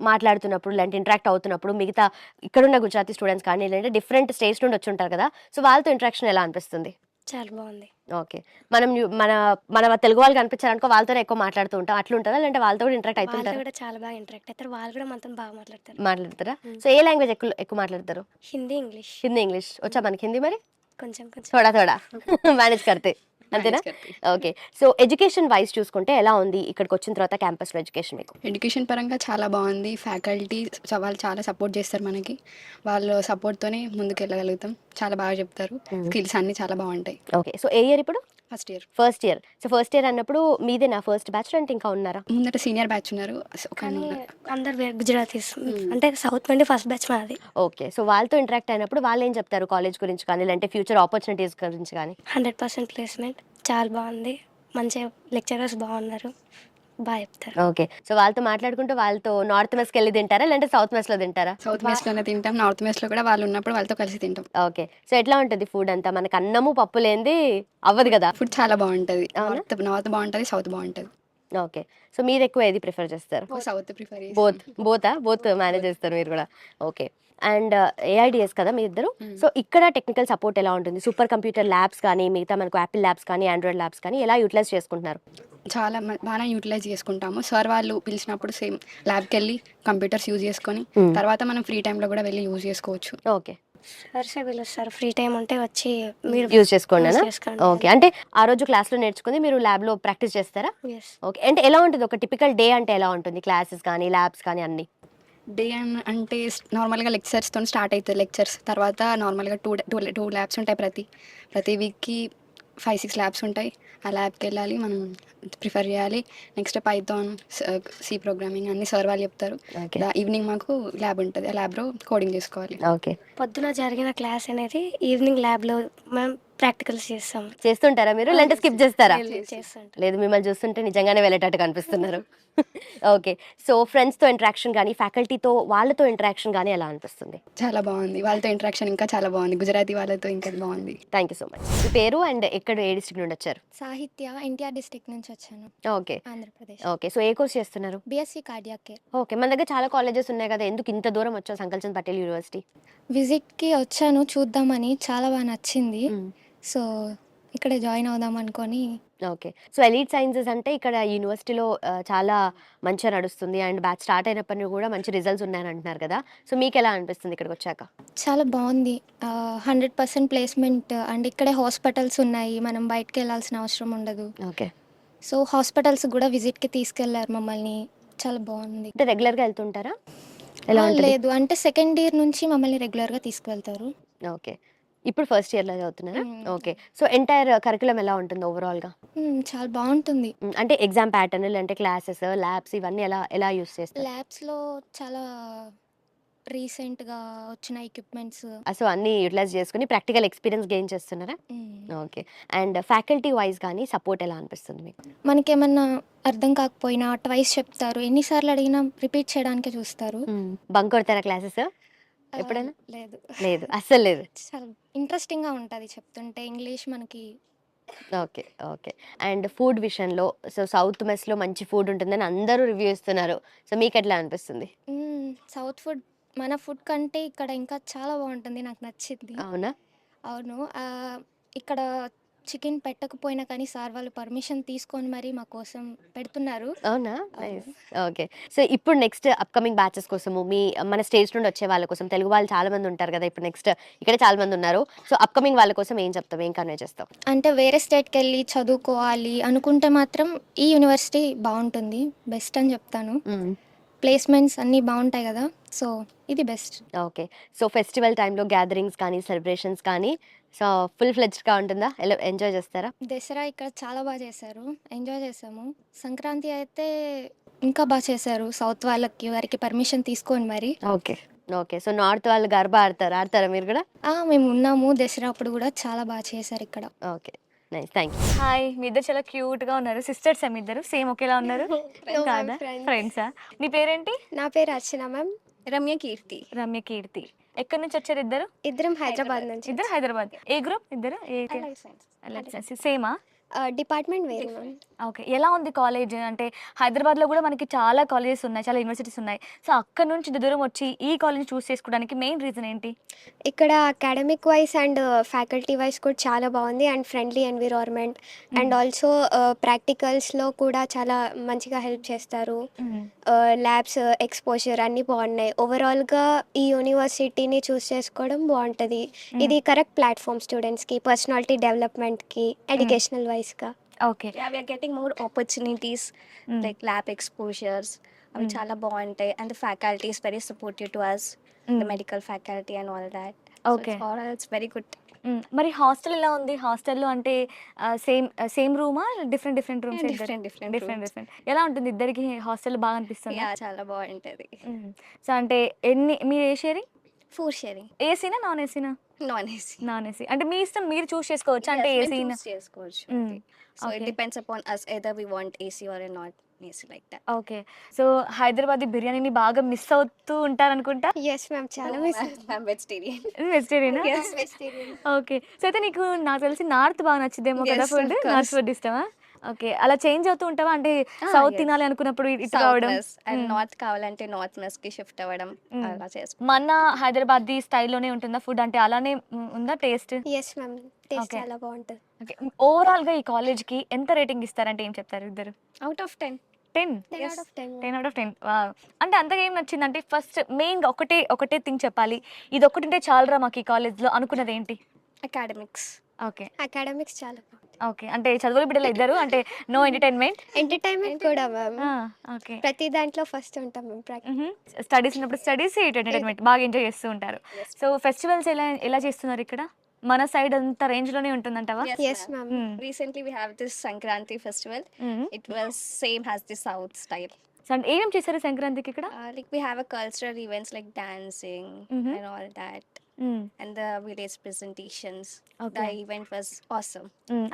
మాట్లాడుతున్నప్పుడు లేదంటే ఇంటరాక్ట్ అవుతున్నప్పుడు మిగతా ఇక్కడున్న గుజరాతీ స్టూడెంట్స్ కానీ లేదంటే డిఫరెంట్ స్టేట్స్ నుండి వచ్చి ఉంటారు కదా, సో వాళ్ళతో ఇంటరాక్షన్ ఎలా అనిపిస్తుంది? చాలా బాగుంది. ఓకే. మన తెలుగు వాళ్ళు కనిపించారనుకో వాళ్ళతోనే ఎక్కువ మాట్లాడుతూ ఉంటాం, అట్లా ఉంటుందా? లేదంటే వాళ్ళతో కూడా ఇంటరాక్ట్ అవుతుంటారు? కూడా చాలా బాగా ఇంటరాక్ట్ అవుతారు. వాళ్ళు కూడా మనతో బాగా మాట్లాడతారా? సో ఏ లాంగ్వేజ్ ఎక్కువ మాట్లాడతారు? హిందీ, ఇంగ్లీష్. హిందీ, ఇంగ్లీష్ వచ్చా మనకి? హిందీ మరి కొంచెం థోడా మేనేజ్ కర్తే అంతేనా? ఓకే. సో ఎడ్యుకేషన్ వైజ్ చూసుకుంటే ఎలా ఉంది ఇక్కడికి వచ్చిన తర్వాత క్యాంపస్లో ఎడ్యుకేషన్? మీకు ఎడ్యుకేషన్ పరంగా చాలా బాగుంది. ఫ్యాకల్టీ వాళ్ళు చాలా సపోర్ట్ చేస్తారు మనకి. వాళ్ళ సపోర్ట్తోనే ముందుకు వెళ్ళగలుగుతాం. చాలా బాగా చెప్తారు. స్కిల్స్ అన్నీ చాలా బాగుంటాయి. ఓకే. సో ఏ ఇయర్ ఇప్పుడు? First year. So first year అన్నప్పుడు మీదే నా ఫస్ట్ బ్యాచ్ అంటే ఇంకా ఉన్నారా? ముందట సీనియర్ బ్యాచ్ ఉన్నారు. అందరు గుజరాతీస్, అంటే సౌత్ నుండి ఫస్ట్ బ్యాచ్ మాది. ఓకే. సో వాళ్ళతో ఇంటరాక్ట్ అయినప్పుడు వాళ్ళు ఏం చెప్తారు కాలేజ్ గురించి కానీ లేదంటే ఫ్యూచర్ ఆపర్చునిటీస్ గురించి కానీ? 100% ప్లేస్మెంట్ చాలా బాగుంది. మంచిగా లెక్చరర్స్ బాగున్నారు, బాగా చెప్తారు. ఓకే. సో వాళ్ళతో మాట్లాడుకుంటూ వాళ్ళతో నార్త్ మెస్కి వెళ్ళి తింటారా లేదంటే సౌత్ మెస్లో తింటారా? సౌత్ మెస్లోనే తింటాం. నార్త్ మెస్లో కూడా వాళ్ళు ఉన్నప్పుడు వాళ్ళతో కలిసి తింటాం. ఓకే. సో ఎట్లా ఉంటుంది ఫుడ్ అంతా? మనకు అన్నము పప్పు లేనిది అవ్వదు కదా. ఫుడ్ చాలా బాగుంటుంది. నార్త్ బాగుంటుంది, సౌత్ బాగుంటుంది. ఓకే. సో మీరు ఎక్కువ ఏది ప్రిఫర్ చేస్తారు? South prefer. బోత్ మేనేజ్ చేస్తారు మీరు కూడా. ఓకే. అండ్ ఏఐడిఎస్ కదా మీ ఇద్దరు. సో ఇక్కడ టెక్నికల్ సపోర్ట్ ఎలా ఉంటుంది? సూపర్ కంప్యూటర్ ల్యాబ్స్ కానీ మిగతా మనకు యాపిల్ ల్యాబ్స్ కానీ ఆండ్రాయిడ్ ల్యాబ్స్ కానీ ఎలా యూటిలైజ్ చేసుకుంటున్నారు? చాలా బాగా యూటిలైజ్ చేసుకుంటాము. సార్ వాళ్ళు పిలిచినప్పుడు సేమ్ ల్యాబ్కి వెళ్ళి కంప్యూటర్స్ యూజ్ చేసుకొని తర్వాత మనం ఫ్రీ టైంలో కూడా వెళ్ళి యూజ్ చేసుకోవచ్చు. ఓకే. సార్ ఫ్రీ టైం ఉంటే వచ్చి మీరు యూజ్ చేసుకోండి. ఓకే. అంటే ఆ రోజు క్లాస్లో నేర్చుకుని మీరు ల్యాబ్లో ప్రాక్టీస్ చేస్తారా? ఓకే. అంటే ఎలా ఉంటుంది ఒక టిపికల్ డే అంటే ఎలా ఉంటుంది? క్లాసెస్ కానీ ల్యాబ్స్ కానీ అన్ని? డే అంటే నార్మల్గా లెక్చర్స్తో స్టార్ట్ అవుతుంది. లెక్చర్స్ తర్వాత నార్మల్గా టూ ల్యాబ్స్ ఉంటాయి. ప్రతి వీక్కి 5-6 ల్యాబ్స్ ఉంటాయి. ఆ ల్యాబ్కి వెళ్ళాలి, మనం ప్రిఫర్ చేయాలి. నెక్స్ట్ పైథాన్, సి ప్రోగ్రామింగ్ అన్ని సార్ వాళ్ళు చెప్తారు. ఈవినింగ్ మాకు ల్యాబ్ ఉంటుంది. ఆ ల్యాబ్లో కోడింగ్ చేసుకోవాలి. ఓకే. పొద్దున జరిగిన క్లాస్ అనేది ఈవినింగ్ ల్యాబ్లో మేము ప్రాక్టికల్స్ చేస్తుంటారా మీరు లేదంటే స్కిప్ చేస్తారా? చేస్తుంటాం. లేదు, మిమ్మల్ని చూస్తుంటే నిజంగానే వెళ్ళేటట్టు కనిపిస్తున్నారు. ఓకే. సో ఫ్రెండ్స్తో ఇంటరాక్షన్ కానీ ఫ్యాకల్టీతో వాళ్ళతో ఇంటరాక్షన్ కానీ ఎలా అనిపిస్తుంది? చాలా బాగుంది. వాళ్ళతో ఇంటరాక్షన్ ఇంకా చాలా బాగుంది. గుజరాతీ వాళ్ళతో ఇంకా బాగుంది. Thank you so much. మీ పేరు అండ్ ఎక్కడ ఏ డిస్ట్రిక్ట్ నుండి వచ్చారు? సాహిత్య, ఎన్టీఆర్ డిస్ట్రిక్ట్ నుంచి వచ్చాను. ఓకే. ఆంధ్రప్రదేశ్. ఓకే. సో ఏ కోర్స్ చేస్తున్నారు? BSc cardiac care. ఓకే. మన దగ్గర చాలా కాలేజెస్ ఉన్నాయి కదా, ఎందుకు ఇంత దూరం వచ్చావు సంకల్చంద్ పటేల్ యూనివర్సిటీ? విజిట్కి వచ్చాను చూద్దామని, చాలా బాగా నచ్చింది. సో ఇక్కడే జాయిన్ అవుదాం అనుకొని. ఓకే. సో ఎలీట్ సైన్సెస్ అంటే ఇక్కడ యూనివర్సిటీలో చాలా మంచిగా నడుస్తుంది. అండ్ బ్యాచ్ స్టార్ట్ అయినప్పటి నుండి కూడా మంచి రిజల్ట్స్ ఉన్నాయని అంటున్నారు కదా! సో మీకెలా అనిపిస్తుంది ఇక్కడికొచ్చాక? చాలా బాగుంది. 100% ప్లేస్మెంట్ అండ్ ఇక్కడే హాస్పిటల్స్ ఉన్నాయి. మనం బయటకి వెళ్ళాల్సిన అవసరం ఉండదు. ఓకే. సో హాస్పిటల్స్ కూడా విజిట్కి తీసుకెళ్లారు మమ్మల్ని. చాలా బాగుంది. అంటే రెగ్యులర్‌గా వెళ్తుంటారా? ఎలా ఉంటది? లేదు అంటే సెకండ్ ఇయర్ నుంచి మమ్మల్ని రెగ్యులర్గా తీసుకువెళ్తారు. ఓకే. ఇప్పుడు ఫస్ట్ ఇయర్‌లో చదువుతున్నారా? ఓకే. సో ఎంటైర్ కరిక్యులమ్ ఎలా ఉంటుంది ఓవరాల్‌గా? చాలా బాగుంటుంది. అంటే ఎగ్జామ్ ప్యాటర్న్ లేదంటే క్లాసెస్, ల్యాబ్స్ ఇవన్నీ ఎలా ఎలా యూజ్ చేస్తారు? ల్యాబ్స్లో చాలా రీసెంట్గా వచ్చిన ఎక్విప్మెంట్స్. సో అన్నీ యుటిలైజ్ చేసుకొని ప్రాక్టికల్ ఎక్స్‌పీరియన్స్ గెయిన్ చేస్తున్నారా? ఓకే. అండ్ ఫ్యాకల్టీ వైస్ గానీ సపోర్ట్ ఎలా అనిపిస్తుంది మీకు? మనకేమన్నా అర్థం కాకపోయినా ట్వైస్ చెప్తారు. ఎన్నిసార్లు అడిగినా రిపీట్ చేయడానికే చూస్తారు. బంక్ కొడతారా క్లాసెస్ ఎప్పుడైనా? లేదు. లేదు. అస్సలు లేదు. చాలా ఇంట్రెస్టింగ్గా ఉంటుంది చెప్తుంటే. ఇంగ్లీష్ మనకి. ఓకే. ఓకే. అండ్ ఫుడ్ విషయంలో సో సౌత్ మెస్‌లో మంచి ఫుడ్ ఉంటుందని అందరూ రివ్యూ ఇస్తున్నారు. సో మీకెట్లా అనిపిస్తుంది? సౌత్ ఫుడ్ మన ఫుడ్ కంటే ఇక్కడ ఇంకా చాలా బాగుంటుంది. నాకు నచ్చింది. అవునా? అవును. ఇక్కడ చికెన్ పెట్టకపోయినా కానీ సార్ వాళ్ళు పర్మిషన్ తీసుకొని మరి మా కోసం పెడుతున్నారు. అవునా? నైస్. ఓకే. సో ఇప్పుడు నెక్స్ట్ అప్‌కమింగ్ బ్యాచెస్ కోసము మన స్టేజ్ నుండి వచ్చే వాళ్ళ కోసం తెలుగు వాళ్ళు చాలా మంది ఉంటారు కదా! ఇప్పుడు నెక్స్ట్ ఇక్కడే చాలా మంది ఉన్నారు. సో అప్‌కమింగ్ వాళ్ళ కోసం ఏం చెప్తావు? ఏం కన్వే చేస్తావు? అంటే వేరే స్టేట్కి వెళ్ళి చదువుకోవాలి అనుకుంటే మాత్రం ఈ యూనివర్సిటీ బాగుంటుంది. బెస్ట్ అని చెప్తాను. ప్లేస్మెంట్స్ అన్నీ బాగుంటాయి కదా! సో ఇది బెస్ట్. ఓకే. సో ఫెస్టివల్ టైంలో గ్యాదరింగ్స్ కానీ, సెలబ్రేషన్స్ కానీ సో ఫుల్ ఫ్లెడ్జ్డ్‌గా ఉంటుందా? ఎంజాయ్ చేస్తారా? దసరా ఇక్కడ చాలా బాగా చేశారు. ఎంజాయ్ చేసాము. సంక్రాంతి అయితే ఇంకా బాగా చేశారు. సౌత్ వారికి పర్మిషన్ తీసుకొని మరి. ఓకే. ఓకే. సో నార్త్ వాళ్ళు గర్బా ఆడతారా? ఆడతారా మీరు కూడా? మేము ఉన్నాము దసరా అప్పుడు కూడా చాలా బాగా చేశారు ఇక్కడ. Okay. Nice. Thank you. Hi, మీ ఇద్దరు చాలా క్యూట్గా ఉన్నారు. సిస్టర్సా మీ ఇద్దరు? సేమ్ ఒకేలా ఉన్నారు? కాదా? ఫ్రెండ్సా? నీ పేరేంటి? నా పేరు అర్చన మ్యామ్. రమ్య కీర్తి. ఎక్కడి నుంచి వచ్చారు ఇద్దరు? ఇద్దరం హైదరాబాద్ నుంచి. ఇద్దరు హైదరాబాద్. ఏ గ్రూప్ ఇద్దరు? సేమా? డిపార్ట్మెంట్ వేరు మ్యామ్. ఓకే. ఎలా ఉంది కాలేజ్? అంటే హైదరాబాద్లో కూడా మనకి చాలా కాలేజెస్ ఉన్నాయి, చాలా యూనివర్సిటీస్ ఉన్నాయి. సో అక్కడ నుంచి ఇంత దూరం వచ్చి ఈ కాలేజ్ చూస్ చేసుకోవడానికి మెయిన్ రీజన్ ఏంటి? ఇక్కడ academic wise and faculty wise కూడా చాలా బాగుంది and friendly environment and also ప్రాక్టికల్స్లో కూడా చాలా మంచిగా హెల్ప్ చేస్తారు. ల్యాబ్స్ ఎక్స్పోజర్ అన్నీ బాగున్నాయి. ఓవరాల్గా ఈ యూనివర్సిటీని చూస్ చేసుకోవడం బాగుంటుంది. ఇది కరెక్ట్ ప్లాట్ఫామ్ స్టూడెంట్స్కి, పర్సనాలిటీ డెవలప్మెంట్కి, ఎడ్యుకేషనల్ వైజ్గా. Okay. we are getting more opportunities like lab exposures అవి చాలా బాగుంటాయి and the faculty is very supportive to us, the medical faculty and all that. Okay. So it's very good. మరి hostel ఎలా ఉంది? హాస్టల్లో అంటే సేమ్ రూమా? Different rooms? Different ఎలా ఉంటుంది ఇద్దరికి హాస్టల్? బాగా అనిపిస్తుంది? Yeah, చాలా బాగుంటుంది. సో అంటే మీరు ఏ షేరింగ్? 4 sharing. ఏసీనా నాన్ ఏసీనా? Non AC. Non AC. అంటే మీ ఇష్టం, మీరు చూస్ చేసుకోవచ్చు. అంటే ఏసీ చేసుకోవచ్చు. So it depends upon us either we want AC or not AC like that. Okay. So Hyderabad బిర్యానీని బాగా మిస్ అవుతూ ఉంటారనుకుంటా? ఎస్ మ్యామ్, చాలా miss. I'm vegetarian. వెజిటేరియనా? Yes, vegetarian. Okay. So అయితే నీకు నాకు తెలిసి నార్త్ బాగా నచ్చిందేమో కదా Yes, food? of course. North food ఇష్టమా? ఓకే. అలా చేంజ్ అవుతూ ఉంటావా? అంటే సౌత్ yes. తినాలి అనుకున్నప్పుడు ఇటు South కావడం? mess and north కావాలంటే నార్త్ మెస్ కి షిఫ్ట్ అవ్వడం అలా చేసుకుంటాం. మన హైదరాబాద్ స్టైల్లోనే ఉంటుందా ఫుడ్? అంటే అలానే ఉందా taste? Yes ma'am, taste Okay. చాలా బాగుంటుంది. ఓకే. ఓవరాల్గా ఈ కాలేజ్కి ఎంత రేటింగ్ ఇస్తారంటే ఏం చెప్తారు ఇద్దరు? Out of 10. 10? 10 out of 10. 10 out of 10. అంటే అంతగా ఏం నచ్చిందంటే ఫస్ట్ మెయిన్గా ఒకటే థింగ్ చెప్పాలి, ఇది ఒకటి ఉంటే చాలరా మాకు ఈ కాలేజ్లో అనుకున్నది ఏంటి? అకాడమిక్స్. ఓకే. అకాడమిక్స్ చాలా బాగుంది. ఓకే. అంటే చదువుల బిడ్డలు ఇద్దరు, అంటే నో ఎంటర్టైన్మెంట్? ఎంటర్టైన్మెంట్ కూడా మ్యామ్. ఓకే. ప్రతి దాంట్లో ఫస్ట్ ఉంటాం మేము. స్టడీస్ ఉన్నప్పుడు స్టడీస్, ఎంటర్టైన్మెంట్ బాగా ఎంజాయ్ చేస్తూ ఉంటారు. సో ఫెస్టివల్స్ ఎలా చేస్తున్నారు ఇక్కడ? మన సైడ్ అంత రేంజ్లోనే ఉంటుందంటావా? Yes, ma'am. Recently we have this Sankranti festival. It was same as the South style. So అంటే ఏమేమి చేశారు సంక్రాంతికి ఇక్కడ? Like we have a cultural events like dancing and all that. And the village presentations. Okay. The event was awesome.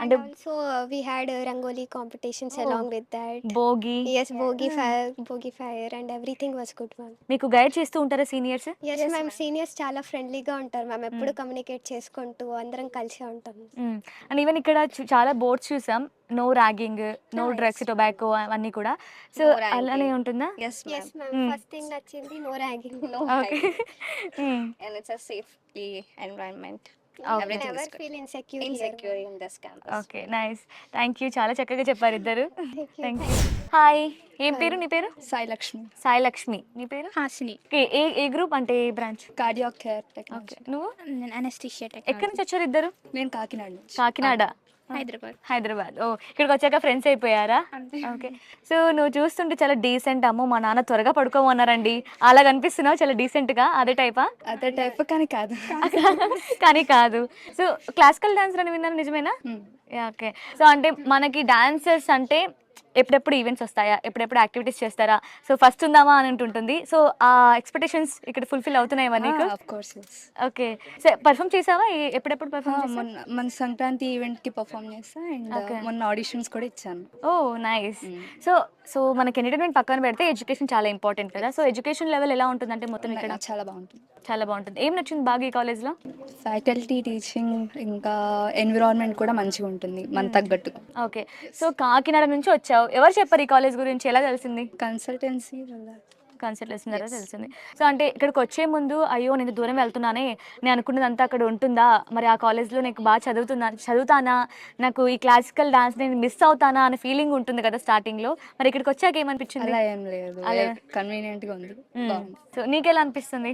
అంటే Also we had rangoli competitions along with that. Bhogi. Yes, bogi fire and everything was good ma'am. మీకు guide చేస్తూ ఉంటారా seniors? Yes ma'am, seniors చాలా ఫ్రెండ్లీగా ఉంటారు ma'am. ఎప్పుడు communicate చేసుకుంటూ అందరం కలిసి ఉంటాం. అండ్ ఈవెన్ ఇక్కడ చాలా బోర్డ్స్ చూసాం, no ragging, no drugs, tobacco అవన్నీ కూడా. So No ragging. అలానే ఉంటుందా? Yes, ma'am. Yes ma'am, first thing నచ్చింది no ragging. No okay. ragging. And it's a safely environment. Everything is never good. Feel insecure Insecure in this campus. Okay nice. Thank you, చాలా చక్కగా చెప్పారు ఇద్దరు. Thank you. Hi, ఏం పేరు నీ పేరు? సాయి లక్ష్మి. సాయి లక్ష్మి. నీ పేరు? Hasini. ఓకే, ఏ గ్రూప్ అంటే ఏ branch? Cardiac care okay, technology. నువ్వు నేను anesthesia ఎక్కడి technology. నుంచి వచ్చారు ఇద్దరు? నేను కాకినాడ నుంచి. కాకినాడ, హైదరాబాద్. హైదరాబాద్. ఓ, ఇక్కడికి వచ్చాక ఫ్రెండ్స్ అయిపోయారా? ఓకే. సో నువ్వు చూస్తుంటే చాలా డీసెంట్. అమ్మో మా నాన్న త్వరగా పడుకోమన్నారండి అలా కనిపిస్తున్నావు, చాలా డీసెంట్గా. అదే టైపా? అదే టైప్ కానీ కాదు. కానీ కాదు. సో క్లాసికల్ డాన్సర్ అని విన్నాను, నిజమేనా? ఓకే. సో అంటే మనకి డాన్సర్స్ అంటే ఎప్పుడెప్పుడు ఈవెంట్స్ వస్తాయా, ఎప్పుడెప్పుడు యాక్టివిటీస్ చేస్తారా, సో ఫస్ట్ ఉందామా అని ఉంటుంటుంది. సో ఆ ఎక్స్పెక్టేషన్స్ ఇక్కడ ఫుల్ఫిల్ అవుతున్నాయా నీకు? Of course. Okay. So perform చేసావా? ఎప్పుడెప్పుడు పర్ఫామ్ చేసావా? మన సంక్రాంతి ఈవెంట్ కి పర్ఫామ్ చేస్తా అండ్ మొన్న ఆడిషన్స్ కూడా ఇచ్చాను. ఓ నైస్. సో మనకి ఎంటర్టైన్మెంట్ పక్కన పెడితే ఎడ్యుకేషన్ చాలా ఇంపార్టెంట్ కదా. సో ఎడ్యుకేషన్ లెవెల్ ఎలా ఉంటుందంటే మొత్తం ఇక్కడ? చాలా బాగుంటుంది. చాలా బాగుంటుంది. ఏం నచ్చింది బాగా ఈ కాలేజ్లో? ఫ్యాకల్టీ, టీచింగ్, ఇంకా ఎన్విరాన్మెంట్ కూడా మంచిగా ఉంటుంది మన తగ్గట్టు. ఓకే. సో కాకినాడ నుంచి వచ్చావు, ఎవరు చెప్పారు ఈ కాలేజ్ గురించి, ఎలా తెలిసింది? కన్సల్టెన్సీ వల్ల. కన్సల్టెన్సీ ద్వారా తెలిసింది. సో అంటే ఇక్కడికి వచ్చే ముందు అయ్యో నేను దూరం వెళ్తున్నానే, నేను అనుకున్నదంతా అక్కడ ఉంటుందా, మరి ఆ కాలేజ్లో నేను బాగా చదువుతానా, నాకు ఈ క్లాసికల్ డాన్స్ నేను మిస్ అవుతానా అనే ఫీలింగ్ ఉంటుంది కదా స్టార్టింగ్లో. మరి ఇక్కడికి వచ్చాక ఏమనిపించింది? అలా ఏం లేదు, కన్వీనియంట్ గా ఉంది. సో నీకెలా అనిపిస్తుంది?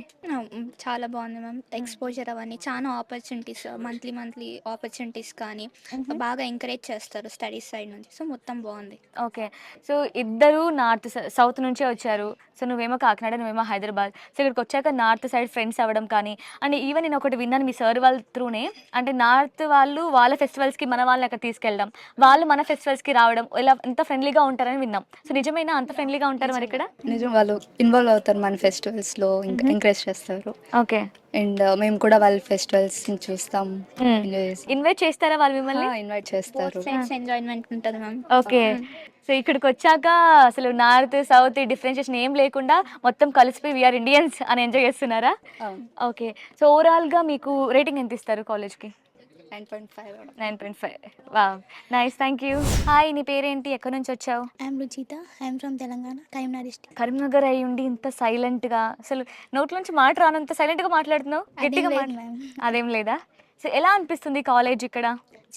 చాలా బాగుంది మ్యామ్. ఎక్స్పోజర్ అవన్నీ చాలా ఆపర్చునిటీస్, మంత్లీ ఆపర్చునిటీస్ కానీ బాగా ఎంకరేజ్ చేస్తారు స్టడీస్ సైడ్ నుంచి. సో మొత్తం బాగుంది. ఓకే. సో ఇద్దరు సౌత్ నుంచే వచ్చారు. సో నువ్వేమో కాకినాడ, నువ్వేమో హైదరాబాద్. సో ఇక్కడికి వచ్చాక నార్త్ సైడ్ ఫ్రెండ్స్ అవ్వడం కానీ, అండ్ ఈవెన్ నేను ఒకటి విన్నాను మీ సార్ వాళ్ళ త్రూనే, అంటే నార్త్ వాళ్ళు వాళ్ళ ఫెస్టివల్స్కి మన వాళ్ళని అక్కడ తీసుకెళ్ళడం, వాళ్ళు మన ఫెస్టివల్స్కి రావడం, ఇలా ఎంత ఫ్రెండ్లీగా ఉంటారని విన్నాం. సో నిజమైనా అంత ఫ్రెండ్లీగా ఉంటారు మరి ఇక్కడ? నిజం, వాళ్ళు ఇన్వాల్వ్ అవుతారు మన ఫెస్టివల్స్ లో, ఇంకా ఎంకరేజ్ చేస్తారు. ఓకే. అండ్ మేము కూడా వాళ్ళ ఫెస్టివల్స్ చూస్తాం. ఇన్వైట్ చేస్తారా వాళ్ళు మిమ్మల్ని? ఇన్వైట్ చేస్తారు. ఎంజాయ్మెంట్ ఉంటుంది మ్యామ్. ఓకే. సో ఇక్కడికి వచ్చాక అసలు నార్త్ సౌత్ డిఫరెన్షియేషన్ ఏం లేకుండా మొత్తం కలిసిపోయి వీఆర్ ఇండియన్స్ అని ఎంజాయ్ చేస్తున్నారా? ఓకే. సో ఓవరాల్గా మీకు రేటింగ్ ఎంత ఇస్తారు కాలేజ్కి? 9.5. Wow, nice, thank you. Hi, నీ పేరేంటి, ఎక్కడి నుంచి వచ్చావు? I'm Ruchitha, I'm from Telangana, Karimnagar district. Karimnagar అయ్యి ఉండి ఇంత సైలెంట్గా, అసలు నోట్లోంచి మాట రానంత సైలెంట్గా మాట్లాడుతున్నావు, గట్టిగా అదేం లేదా? సో ఎలా అనిపిస్తుంది కాలేజ్ ఇక్కడ?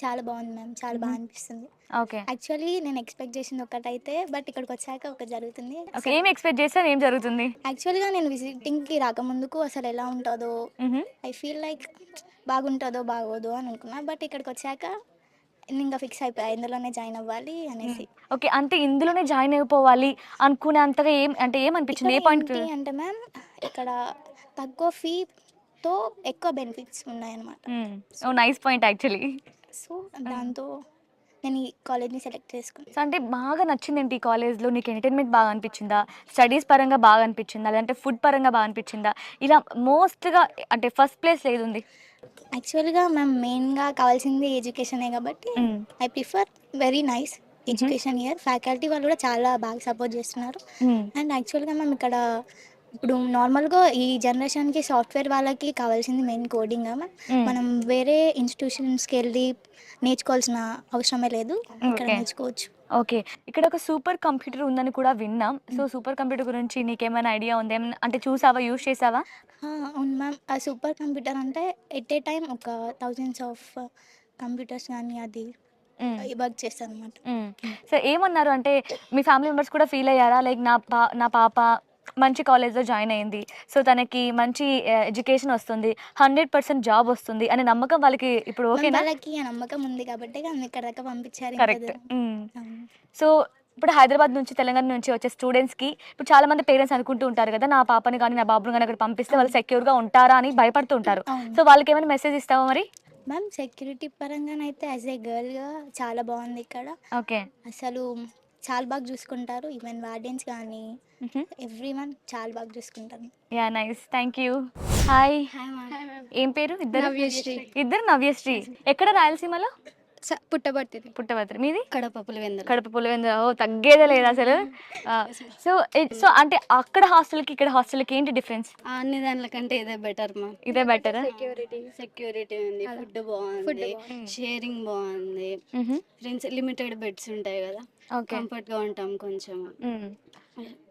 చాలా బాగుంది మ్యామ్, చాలా బాగా అనిపిస్తుంది. ఓకే. యాక్చువల్లీ నేను ఎక్స్పెక్ట్ చేసింది ఒకటైతే, బట్ ఇక్కడికి వచ్చాక ఒకటి జరుగుతుంది. ఓకే, ఏం ఎక్స్పెక్ట్ చేస్తాను, ఏం జరుగుతుంది? యాక్చువల్గా నేను విజిటింగ్కి రాకముందుకు అసలు ఎలా ఉంటుందో, ఐ ఫీల్ లైక్ బాగుంటుందో బాగోదో అని అనుకున్నా, బట్ ఇక్కడికి వచ్చాక ఇంకా ఫిక్స్ అయిపోయా ఇందులోనే జాయిన్ అవ్వాలి అనేసి. ఓకే, అంటే ఇందులోనే జాయిన్ అయిపోవాలి అనుకునే అంతగా ఏమనిపించింది? ఏ పాయింట్ అంటే మ్యామ్ ఇక్కడ తక్కువ ఫీతో ఎక్కువ బెనిఫిట్స్ ఉన్నాయన్నమాట. ఓ నైస్ పాయింట్ యాక్చువల్లీ. సో దాంతో నేను ఈ కాలేజ్ని సెలెక్ట్ చేసుకున్నాను. సో అంటే బాగా నచ్చింది ఏంటి ఈ కాలేజ్లో? నీకు ఎంటర్టైన్మెంట్ బాగా అనిపించిందా, స్టడీస్ పరంగా బాగా అనిపించిందా, లేదంటే ఫుడ్ పరంగా బాగా అనిపించిందా, ఇలా మోస్ట్గా అంటే ఫస్ట్ ప్లేస్ ఏది ఉంది? యాక్చువల్గా మ్యామ్ మెయిన్గా కావాల్సింది ఎడ్యుకేషనే కాబట్టి I prefer very nice education year. Faculty వాళ్ళు కూడా చాలా బాగా సపోర్ట్ చేస్తున్నారు. అండ్ యాక్చువల్గా మ్యామ్ ఇక్కడ ఇప్పుడు నార్మల్గా ఈ జనరేషన్కి సాఫ్ట్వేర్ వాళ్ళకి కావాల్సింది మెయిన్ కోడింగ్. మనం వేరే ఇన్స్టిట్యూషన్స్కి వెళ్ళి నేర్చుకోవాల్సిన అవసరమే లేదు, ఇక్కడ నేర్చుకోవచ్చు. ఓకే, ఇక్కడ ఒక సూపర్ కంప్యూటర్ ఉందని కూడా విన్నాం. సో సూపర్ కంప్యూటర్ గురించి నీకేమైనా ఐడియా ఉంది? అంటే చూసావా, యూజ్ చేసావా? అవును మ్యామ్, ఆ సూపర్ కంప్యూటర్ అంటే ఎట్ ఏ టైం ఒక థౌజండ్స్ ఆఫ్ కంప్యూటర్స్ కానీ అది వర్క్ చేస్తాను అనమాట. సో ఏమన్నారు అంటే మీ ఫ్యామిలీ మెంబర్స్ కూడా ఫీల్ అయ్యారా, లైక్ నా పాప మంచి కాలేజ్లో జాయిన్ అయింది, సో తనకి మంచి ఎడ్యుకేషన్ వస్తుంది, 100% జాబ్ వస్తుంది అనే నమ్మకం వాళ్ళకి ఇప్పుడు ఓకేనా? వాళ్ళకి ఆ నమ్మకం ఉంది కాబట్టి ఇక్కడ దాకా పంపించారు. కరెక్ట్. సో ఇప్పుడు హైదరాబాద్ నుంచి, తెలంగాణ నుంచి వచ్చే స్టూడెంట్స్కి ఇప్పుడు చాలా మంది పేరెంట్స్ అనుకుంటూ ఉంటారు కదా, నా పాపని కానీ నా బాబుని కానీ అక్కడ పంపిస్తే వాళ్ళు సెక్యూర్గా ఉంటారా అని భయపడుతూ ఉంటారు. సో వాళ్ళకి ఏమైనా మెసేజ్ ఇస్తావా మరి? మ్యామ్ సెక్యూరిటీ పరంగానైతే యాజ్ ఏ గర్ల్గా చాలా బాగుంది ఇక్కడ. ఓకే, అసలు చాలా బాగా చూసుకుంటారు, ఈవెన్ వార్డెన్స్ కానీ ఎవ్రీ వన్ చాలా బాగా చూసుకుంటారు. Yeah nice, thank you. Hi, ఏం పేరు? ఇద్దరు నవ్యశ్రీ. ఎక్కడ? రాయలసీమలో పుట్టపర్తి. మీది? కడప పులివెందుల. ఓ తగ్గేదే లేదు అసలు. సో అంటే అక్కడ హాస్టల్కి ఇక్కడ హాస్టల్కి ఏంటి డిఫరెన్స్? అన్ని దానికంటే ఇదే బెటర్ మా. ఇదే బెటర్. సెక్యూరిటీ ఉంది, ఫుడ్ బాగుంది, షేరింగ్ బాగుంది, ఫ్రెండ్స్ లిమిటెడ్ బెడ్స్ ఉంటాయి కదా, కంఫర్ట్ గా ఉంటాం. కొంచెం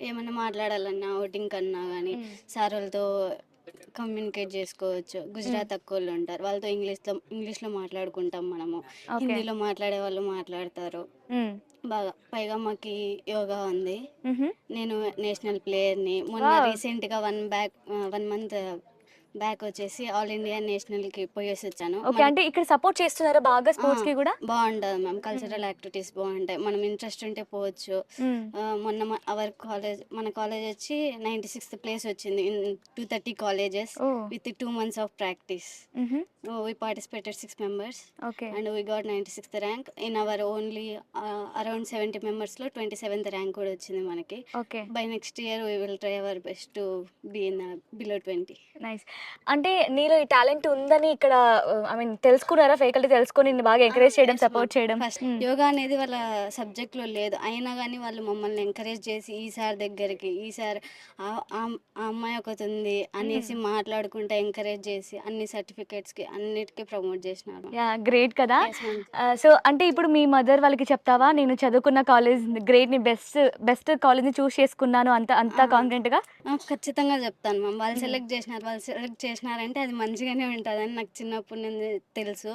ఏమన్నా మాట్లాడాలన్నా, అవుటింగ్ కన్నా కానీ సార్ వాళ్ళతో కమ్యూనికేట్ చేసుకోవచ్చు. గుజరాత్ అక్కోళ్ళు ఉంటారు, వాళ్ళతో ఇంగ్లీష్లో మాట్లాడుకుంటాం మనము. హిందీలో మాట్లాడే వాళ్ళు మాట్లాడతారు బాగా. పైగా మాకు యోగా ఉంది. నేను నేషనల్ ప్లేయర్ని. మొన్న రీసెంట్గా 1 మంత్ బ్యాక్ వచ్చేసి ఆల్ ఇండియా నేషనల్కి పోయేసి వచ్చాను. ఓకే, అంటే ఇక్కడ సపోర్ట్ చేస్తున్నారా బాగా స్పోర్ట్స్ కి కూడా? బాగుంటుంది మ్యామ్, కల్చరల్ యాక్టివిటీస్ బాగుంటాయి, మనం ఇంట్రెస్ట్ ఉంటే పోవచ్చు. మొన్న మన కాలేజ్ వచ్చి 96th ప్లేస్ వచ్చింది in 230 colleges with 2 months of practice. We participated 6 members and we got 96th rank in our only around 70 members లో 27th rank కూడా వచ్చింది మనకి. By next year we will try our best to be in below 20. Nice. అంటే నీలో ఈ talent ఉందని ఇక్కడ I mean తెలుసుకున్నారా? ఫ్యాకల్టీ తెలుసుకొని నిన్ను బాగా ఎంకరేజ్ చేయడం, సపోర్ట్ చేయడం? ఫస్ట్ యోగా అనేది వాళ్ళ సబ్జెక్ట్లో లేదు, అయినా కానీ వాళ్ళు మమ్మల్ని ఎంకరేజ్ చేసి ఈ సార్ దగ్గరికి, ఈ సార్ ఆ అమ్మాయి ఒకటి ఉంది అనేసి మాట్లాడుకుంటే ఎంకరేజ్ చేసి అన్ని సర్టిఫికేట్స్కి అన్నిటికీ ప్రమోట్ చేసినారు. యా, గ్రేట్ కదా. సో అంటే ఇప్పుడు మీ మదర్ వాళ్ళకి చెప్తావా, నేను చదువుకున్న కాలేజ్ గ్రేట్ ని బెస్ట్ కాలేజ్ని చూస్ చేసుకున్నాను అంత కాన్ఫిడెంట్గా? ఖచ్చితంగా చెప్తాను మ్యామ్. వాళ్ళు సెలెక్ట్ చేసినారంటే అది మంచిగానే ఉంటుందని నాకు చిన్నప్పటి నుండి తెలుసు.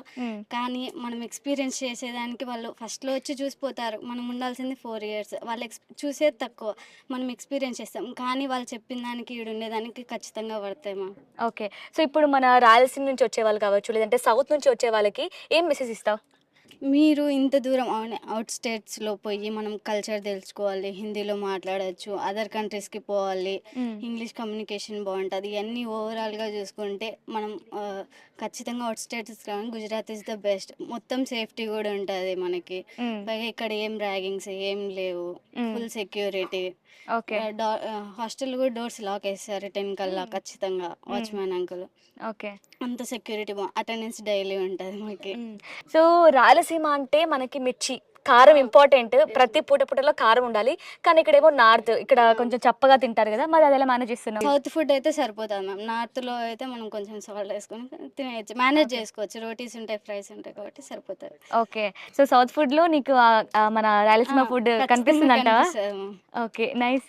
కానీ మనం ఎక్స్పీరియన్స్ చేసేదానికి వాళ్ళు ఫస్ట్లో వచ్చి చూసిపోతారు. మనం ఉండాల్సింది 4 years, వాళ్ళు చూసేది తక్కువ, మనం ఎక్స్పీరియన్స్ చేస్తాం. కానీ వాళ్ళు చెప్పిన దానికి ఈడు ఉండేదానికి ఖచ్చితంగా పడతాయి మ్యామ్. ఓకే, సో ఇప్పుడు మన రాయలసీమ నుంచి వచ్చే వాళ్ళు కావచ్చు, లేదంటే సౌత్ నుంచి వచ్చే వాళ్ళకి ఏం మెసేజ్ ఇస్తావు? మీరు ఇంత దూరం అవుట్ స్టేట్స్లో పోయి మనం కల్చర్ తెలుసుకోవాలి, హిందీలో మాట్లాడచ్చు, అదర్ కంట్రీస్కి పోవాలి, ఇంగ్లీష్ కమ్యూనికేషన్ బాగుంటుంది, ఇవన్నీ ఓవరాల్గా చూసుకుంటే మనం ఖచ్చితంగా అవుట్ స్టేట్స్ కానీ గుజరాత్ ఇస్ ద బెస్ట్. మొత్తం సేఫ్టీ కూడా ఉంటుంది మనకి. పైగా ఇక్కడ ఏం ర్యాగింగ్స్ ఏం లేవు, ఫుల్ సెక్యూరిటీ. హాస్టల్ కూడా డోర్స్ లాక్ వేస్తారు 10 కల్లా ఖచ్చితంగా, వాచ్మ్యాన్ అంకుల్. ఓకే, అంత సెక్యూరిటీ అటెండెన్స్ డైలీ ఉంటుంది మనకి. సో రాయలసీమ అంటే మనకి మిర్చి కారం ఇంపార్టెంట్, ప్రతి పూటలో కారం ఉండాలి. కానీ ఇక్కడేమో నార్త్, ఇక్కడ కొంచెం చప్పగా తింటారు కదా, మరి అది ఎలా మేనేజ్ చేస్తున్నాం? సౌత్ ఫుడ్ అయితే సరిపోతుంది మ్యామ్. నార్త్లో అయితే మనం కొంచెం సాల్ట్ వేసుకొని తినేయచ్చు, మేనేజ్ చేసుకోవచ్చు. రోటీస్ ఉంటాయి, ఫ్రైస్ ఉంటాయి కాబట్టి సరిపోతుంది. ఓకే, సో సౌత్ ఫుడ్లో నీకు మన రాయలసీమ ఫుడ్ కనిపిస్తుందంట. Okay, nice,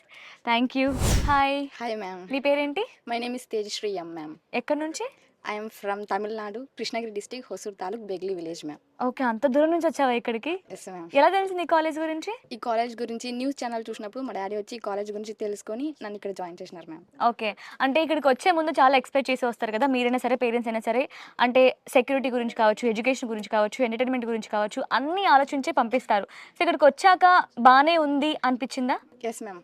thank you. Hi. Hi ma'am. నీ పేరేంటి? My name is Tejashree M ma'am. ఎక్కడి నుంచి? I'm from Tamil Nadu, Krishnagiri district, Hosur taluk, Begli village ma'am. Okay, అంత దూరం నుంచి వచ్చావా ఇక్కడికి? Yes ma'am. ఎలా తెలిసింది ఈ కాలేజ్ గురించి? ఈ కాలేజ్ గురించి న్యూస్ ఛానల్ చూసినప్పుడు మా డాడీ వచ్చి ఈ కాలేజ్ గురించి తెలుసుకొని నన్ను ఇక్కడ జాయిన్ చేసినారు మ్యామ్. ఓకే, అంటే ఇక్కడికి వచ్చే ముందు చాలా ఎక్స్పెక్ట్ చేసి వస్తారు కదా, మీరైనా సరే పేరెంట్స్ అయినా సరే, అంటే సెక్యూరిటీ గురించి కావచ్చు, ఎడ్యుకేషన్ గురించి కావచ్చు, ఎంటర్టైన్మెంట్ గురించి కావచ్చు, అన్నీ ఆలోచించే పంపిస్తారు. సో ఇక్కడికి వచ్చాక బాగానే ఉంది అనిపించిందా? ఎస్ మ్యామ్,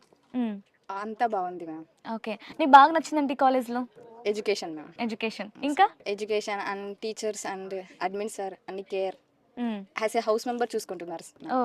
అంతా బాగుంది మ్యామ్. ఓకే, నీకు బాగా నచ్చిందంటే ఈ కాలేజ్లో? Education ma'am. ఎడ్యుకేషన్, ఇంకా education and teachers and admin sir అన్ని care as a house member చూసుకుంటున్నారు. ఓ,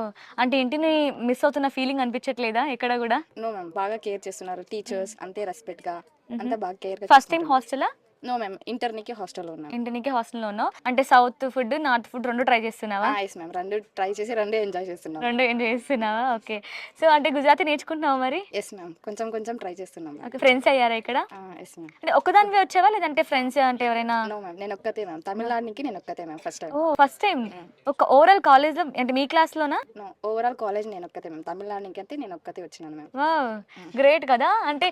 అంటే ఇంటిని మిస్ అవుతున్న ఫీలింగ్ అనిపించట్లేదా ఎక్కడ కూడా? నో మ్యామ్, బాగా కేర్ చేస్తున్నారు టీచర్స్, అంతే రెస్పెక్ట్ గా, అంతా బాగా కేర్. ఫస్ట్ టైం హాస్టలా? నో మ్యామ్, ఇంటర్నీకి హాస్టల్లో ఉన్నాం. ఇంటర్నీకి హాస్టల్లో ఉన్నావు అంటే సౌత్ ఫుడ్ నార్త్ ఫుడ్ రెండు ట్రై చేస్తున్నావా? ఎస్ మ్యామ్, రెండు ట్రై చేసి రెండు ఎంజాయ్ చేస్తున్నాం. రెండు ఎంజాయ్ చేస్తున్నావా? ఓకే, సో అంటే గుజరాతీ నేర్చుకుంటున్నావా మరి? ఎస్ మ్యామ్, కొంచెం ట్రై చేస్తున్నాం. ఓకే, ఫ్రెండ్స్ అయ్యారా ఇక్కడ? Yes ma'am. అంటే ఒక్కదానివే వచ్చావా లేదంటే ఫ్రెండ్స్ అంటే ఎవరైనా? నో మ్యామ్, నేను ఒక్కతే మ్యామ్. తమిళనాడుకి నేను ఒక్కతే మ్యామ్, ఫస్ట్ టైం. ఓ, ఫస్ట్ టైం. ఒక ఓవరాల్ కాలేజ్లో అంటే మీ క్లాస్లోనా? నో, ఓవరాల్ కాలేజ్ నేను ఒక్కతే మ్యామ్. తమిళనాడుకి అంటే నేను ఒక్కతే వచ్చినాను మ్యామ్. వావ్, గ్రేట్ కదా. అంటే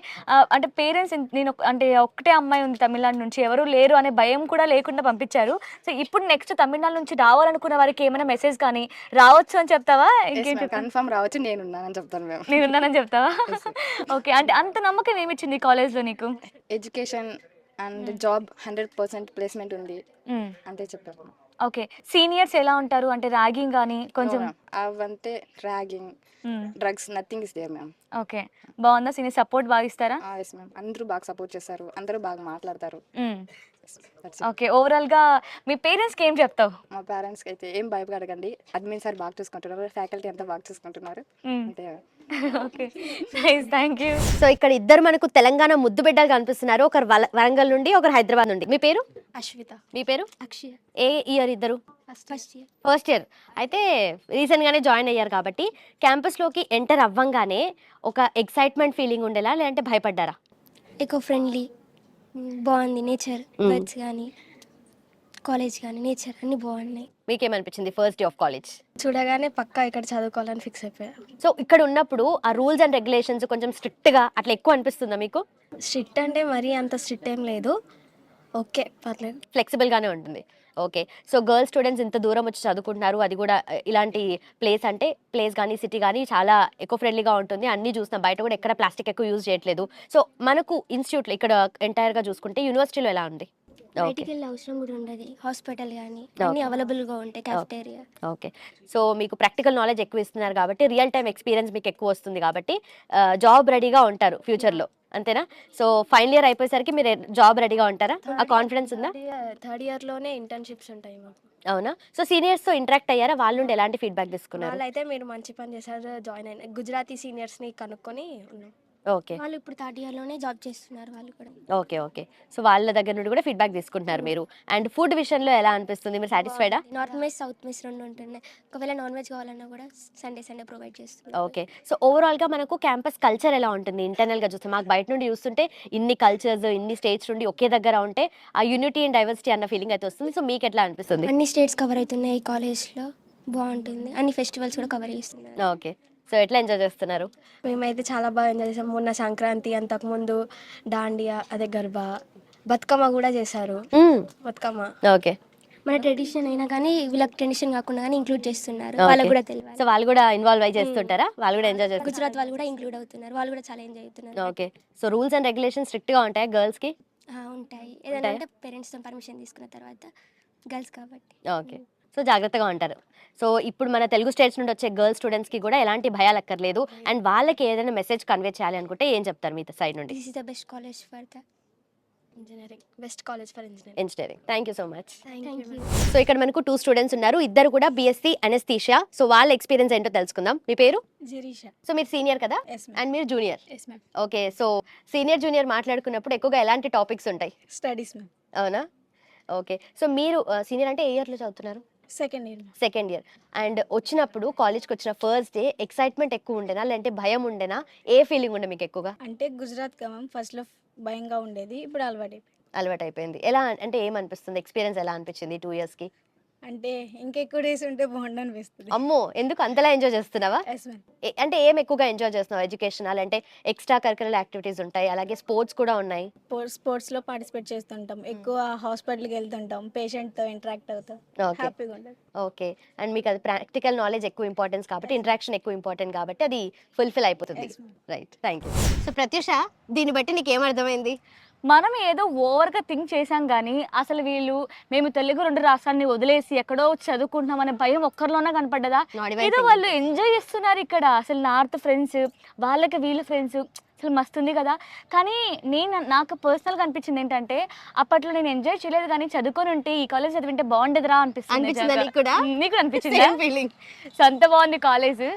అంటే పేరెంట్స్ నేను అంటే ఒక్కటే అమ్మాయి ఉంది తమిళనాడు నుంచి, ఎవరు లేరు అనే భయం కూడా లేకుండా పంపించారు. సో ఇప్పుడు నెక్స్ట్ తమిళనాడు నుంచి రావాలనుకున్న వారికి ఏమైనా మెసేజ్ కానీ రావచ్చు అని చెప్తావా? ఇంకేంటి? కన్ఫర్మ్ రావచ్చు, నేనున్నానని చెప్తాను మ్యామ్. నేనున్నానని చెప్తావా? ఓకే, అంటే అంత నమ్మకం ఏమిచ్చింది కాలేజ్లో నీకు? ఎడ్యుకేషన్ అండ్ జాబ్ 100% ప్లేస్మెంట్ ఉంది అంతే చెప్పారు. ఓకే, సీనియర్స్ ఎలా ఉంటారు అంటే ర్యాగింగ్ కానీ కొంచెం? అవంతే ragging, drugs, nothing is there ma'am. Okay, బాగుందా? సీనియర్ సపోర్ట్ బాగా ఇస్తారా? ఎస్ మ్యామ్, అందరూ బాగా సపోర్ట్ చేస్తారు, అందరూ బాగా మాట్లాడతారు. ఓకే, ఓవరాల్గా మీ పేరెంట్స్కి ఏం చెప్తావు? మా పేరెంట్స్కి అయితే ఏం భయపడకండి, అడ్మిన్ సార్ బాగా చూసుకుంటున్నారు, ఫ్యాకల్టీ అంతా బాగా చూసుకుంటున్నారు అంతే. Okay, nice, thank you. So ఇక్కడ ఇద్దరు మనకు తెలంగాణ ముద్దు బిడ్డలు కనిపిస్తున్నారు, ఒకరు వరంగల్ నుండి, ఒకరు హైదరాబాద్ నుండి. మీ పేరు? అశ్విత. మీ పేరు? అక్షయ. ఏ ఇయర్ ఇద్దరు? First year. అయితే రీసెంట్గానే జాయిన్ అయ్యారు కాబట్టి క్యాంపస్లోకి ఎంటర్ అవ్వంగానే ఒక ఎక్సైట్మెంట్ ఫీలింగ్ ఉండేలా లేదంటే భయపడ్డారా? ఎకో ఫ్రెండ్లీ బాగుంది, నేచర్ బర్డ్స్ కానీ కాలేజ్ కానీ నేచర్ అన్ని బాగున్నాయి. మీకేమనిపించింది ఫస్ట్ డే ఆఫ్ కాలేజ్ చూడగానే పక్కా ఇక్కడ చదువుకోవాలని ఫిక్స్ అయిపోయారు. సో ఇక్కడ ఉన్నప్పుడు ఆ రూల్స్ అండ్ రెగ్యులేషన్స్ కొంచెం స్ట్రిక్ట్గా అట్లా ఎక్కువ అనిపిస్తుందా మీకు? స్ట్రిక్ట్ అంటే మరీ అంత స్ట్రిక్ట్ ఏం లేదు, ఓకే పర్లేదు, ఫ్లెక్సిబుల్గానే ఉంటుంది. ఓకే, సో గర్ల్స్ స్టూడెంట్స్ ఇంత దూరం వచ్చి చదువుకుంటున్నారు, అది కూడా ఇలాంటి ప్లేస్ కానీ సిటీ కానీ చాలా ఎకో ఫ్రెండ్లీగా ఉంటుంది. అన్నీ చూస్తున్నాం, బయట కూడా ఎక్కడ ప్లాస్టిక్ ఎక్కువ యూజ్ చేయట్లేదు. సో మనకు ఇన్స్టిట్యూట్లో ఇక్కడ ఎంటైర్గా చూసుకుంటే యూనివర్సిటీలో ఎలా ఉంది? బయటికి వెళ్ళే అవసరం కూడా ఉండదు, హాస్పిటల్ కానీ అన్ని అవైలబుల్గా ఉంటాయి, క్యాఫెటేరియా. ఓకే, సో మీకు ప్రాక్టికల్ నాలెడ్జ్ ఎక్కువ ఇస్తున్నారు కాబట్టి రియల్ టైం ఎక్స్పీరియన్స్ మీకు ఎక్కువ వస్తుంది కాబట్టి జాబ్ రెడీగా ఉంటారు ఫ్యూచర్లో, అంతేనా? సో ఫైనల్ ఇయర్ అయిపోయేసరికి మీరు జాబ్ రెడీగా ఉంటారా? ఆ కాన్ఫిడెన్స్ ఉందా? థర్డ్ ఇయర్లోనే ఇంటర్న్షిప్స్ ఉంటాయి మాకు. అవునా? సో సీనియర్స్తో ఇంటరాక్ట్ అయ్యారా? వాళ్ళ నుండి ఎలాంటి ఫీడ్బ్యాక్ తీసుకున్నారు? వాళ్ళైతే మీరు మంచి పని చేశారు, జాయిన్ అయిన గుజరాతీ సీనియర్స్ని కనుక్కొని ఉన్నాం. ఓకే, వాళ్ళు ఇప్పుడు థర్డ్ ఇయర్లోనే జాబ్ చేస్తున్నారు వాళ్ళు కూడా. ఓకే, సో వాళ్ళ దగ్గర నుండి కూడా ఫీడ్బ్యాక్ తీసుకుంటున్నారు మీరు. అండ్ ఫుడ్ విషయంలో ఎలా అనిపిస్తుంది? మీరు సాటిస్ఫైడా? నార్త్ మెస్ సౌత్ మెస్ రెండు ఉంటున్నాయి, ఒకవేళ నాన్ వెజ్ కావాలన్నా కూడా సండే ప్రొవైడ్ చేస్తున్నారు. ఓకే, సో ఓవరాల్గా మనకు క్యాంపస్ కల్చర్ ఎలా ఉంటుంది? ఇంటర్నల్గా చూస్తే మాకు బయట నుండి చూస్తుంటే ఇన్ని కల్చర్స్ ఇన్ని స్టేట్స్ నుండి ఒకే దగ్గర ఉంటే ఆ యూనిటీ అండ్ డైవర్సిటీ అన్న ఫీలింగ్ అయితే వస్తుంది. సో మీకు ఎట్లా అనిపిస్తుంది? అన్ని స్టేట్స్ కవర్ అవుతున్నాయి ఈ కాలేజ్లో, బాగుంటుంది, అన్ని ఫెస్టివల్స్ కూడా కవర్ చేస్తున్నారు. ఓకే, సో ఎట్లా ఎంజాయ్ చేస్తున్నారు? మేమైతే చాలా బాగా ఎంజాయ్ చేసాం. మొన్న సంక్రాంతి, అంతకుముందు దాండియా, అదే గర్బా, బతుకమ్మ కూడా చేశారు. బతుకమ్మ ఓకే, మన ట్రెడిషన్ అయినా కానీ వీళ్ళకి ట్రెడిషన్ కాకుండా కానీ ఇంక్లూడ్ చేస్తున్నారు, వాళ్ళకి కూడా తెలియదు. సో వాళ్ళు కూడా ఇన్వాల్వ్ అయి చేస్తుంటారా? వాళ్ళు కూడా ఎంజాయ్ చేస్తారు. గుజరాత్ వాళ్ళు కూడా ఇంక్లూడ్ అవుతున్నారు, వాళ్ళు కూడా చాలా ఎంజాయ్ అవుతున్నారు. Okay, so rules and regulations స్ట్రిక్ట్గా ఉంటాయా గర్ల్స్కి? ఉంటాయి, ఏదైనా అంటే పేరెంట్స్తో పర్మిషన్ తీసుకున్న తర్వాత, గర్ల్స్ కాబట్టి. ఓకే, సో జాగ్రత్తగా ఉంటారు. సో ఇప్పుడు మన తెలుగు స్టేట్స్ నుండి వచ్చే గర్ల్స్ స్టూడెంట్స్కి కూడా ఎలాంటి భయాలు అక్కర్లేదు. అండ్ వాళ్ళకి ఏదైనా మెసేజ్ కన్వే చేయాలి అనుకుంటే ఏం చెప్తారు మీ సైడ్ నుండి? This is the best college for the engineering, best college for engineering. Thank you so much. Thank you. So ఇక్కడ మనకు 2 స్టూడెంట్స్ ఉన్నారు, ఇద్దరు కూడా బీఎస్సీ అనెస్థీషియా. సో వాళ్ళ ఎక్స్పీరియన్స్ ఏంటో తెలుసుకుందాం. మీ పేరు? జిరీషా. సో మీరు సీనియర్ కదా, అండ్ మీరు junior. Yes ma'am. Okay, so senior junior మాట్లాడుకున్నప్పుడు ఎక్కువగా ఎలాంటి టాపిక్స్ ఉంటాయి? Studies ma'am. అవునా? ఓకే, సో మీరు సీనియర్ అంటే ఏ ఇయర్లో చదువుతున్నారు? Second year. అండ్ వచ్చినప్పుడు కాలేజ్కి వచ్చిన ఫస్ట్ డే ఎక్సైట్మెంట్ ఎక్కువ ఉండేనా, లేదంటే భయం ఉండేనా? ఏ ఫీలింగ్ ఉండే మీకు ఎక్కువగా? అంటే గుజరాత్ కా మ్యామ్, ఫస్ట్లో భయంగా ఉండేది, ఇప్పుడు అలవాటు అయిపోయింది. ఎలా అంటే ఏమనిపిస్తుంది? ఎక్స్పీరియన్స్ ఎలా అనిపించింది 2 ఇయర్స్కి? అంటే ఇంకెక్కువ డేస్ ఉంటే బాగుండు అనిపిస్తుంది. అమ్మో, ఎందుకు అంతలా ఎంజాయ్ చేస్తున్నావా? Yes ma'am. అంటే ఏం ఎక్కువగా ఎంజాయ్ చేస్తున్నావు? ఎడ్యుకేషన్ అంటే ఎక్స్ట్రా కరికులర్ యాక్టివిటీస్ ఉంటాయి, అలాగే స్పోర్ట్స్ కూడా ఉన్నాయి. స్పోర్ట్స్లో పార్టిసిపేట్ చేస్తుంటాం, ఎక్కువ హాస్పిటల్కి వెళ్తుంటాం, పేషెంట్తో ఇంటరాక్ట్ అవుతాం, హ్యాపీగా ఉంటుంది. ఓకే, అండ్ మీకు అది ప్రాక్టికల్ నాలెడ్జ్ ఎక్కువ ఇంపార్టెన్స్ కాబట్టి, ఇంటరాక్షన్ ఎక్కువ ఇంపార్టెంట్ కాబట్టి అది ఫుల్ఫిల్ అయిపోతుంది. Right, thank you. So Pratyusha, దీన్ని బట్టి నీకు ఏమర్థమైంది? మనం ఏదో ఓవర్గా థింక్ చేసాం కానీ అసలు వీళ్ళు మేము తెలుగు 2 రాష్ట్రాన్ని వదిలేసి ఎక్కడో చదువుకుంటున్నాం అనే భయం ఒక్కరిలోనే కనపడ్డదా? ఏదో వాళ్ళు ఎంజాయ్ చేస్తున్నారు ఇక్కడ. అసలు నార్త్ ఫ్రెండ్స్, వాళ్ళకి వీళ్ళ ఫ్రెండ్స్, అసలు మస్తుంది కదా. కానీ నాకు పర్సనల్గా అనిపించింది ఏంటంటే, అప్పట్లో నేను ఎంజాయ్ చేయలేదు కానీ చదువుకొని ఉంటే ఈ కాలేజ్ చదివింటే బాగుండేదిరా అనిపిస్తుంది. నీకు కూడా నీకు అనిపించింది? సో అంత బాగుంది కాలేజ్.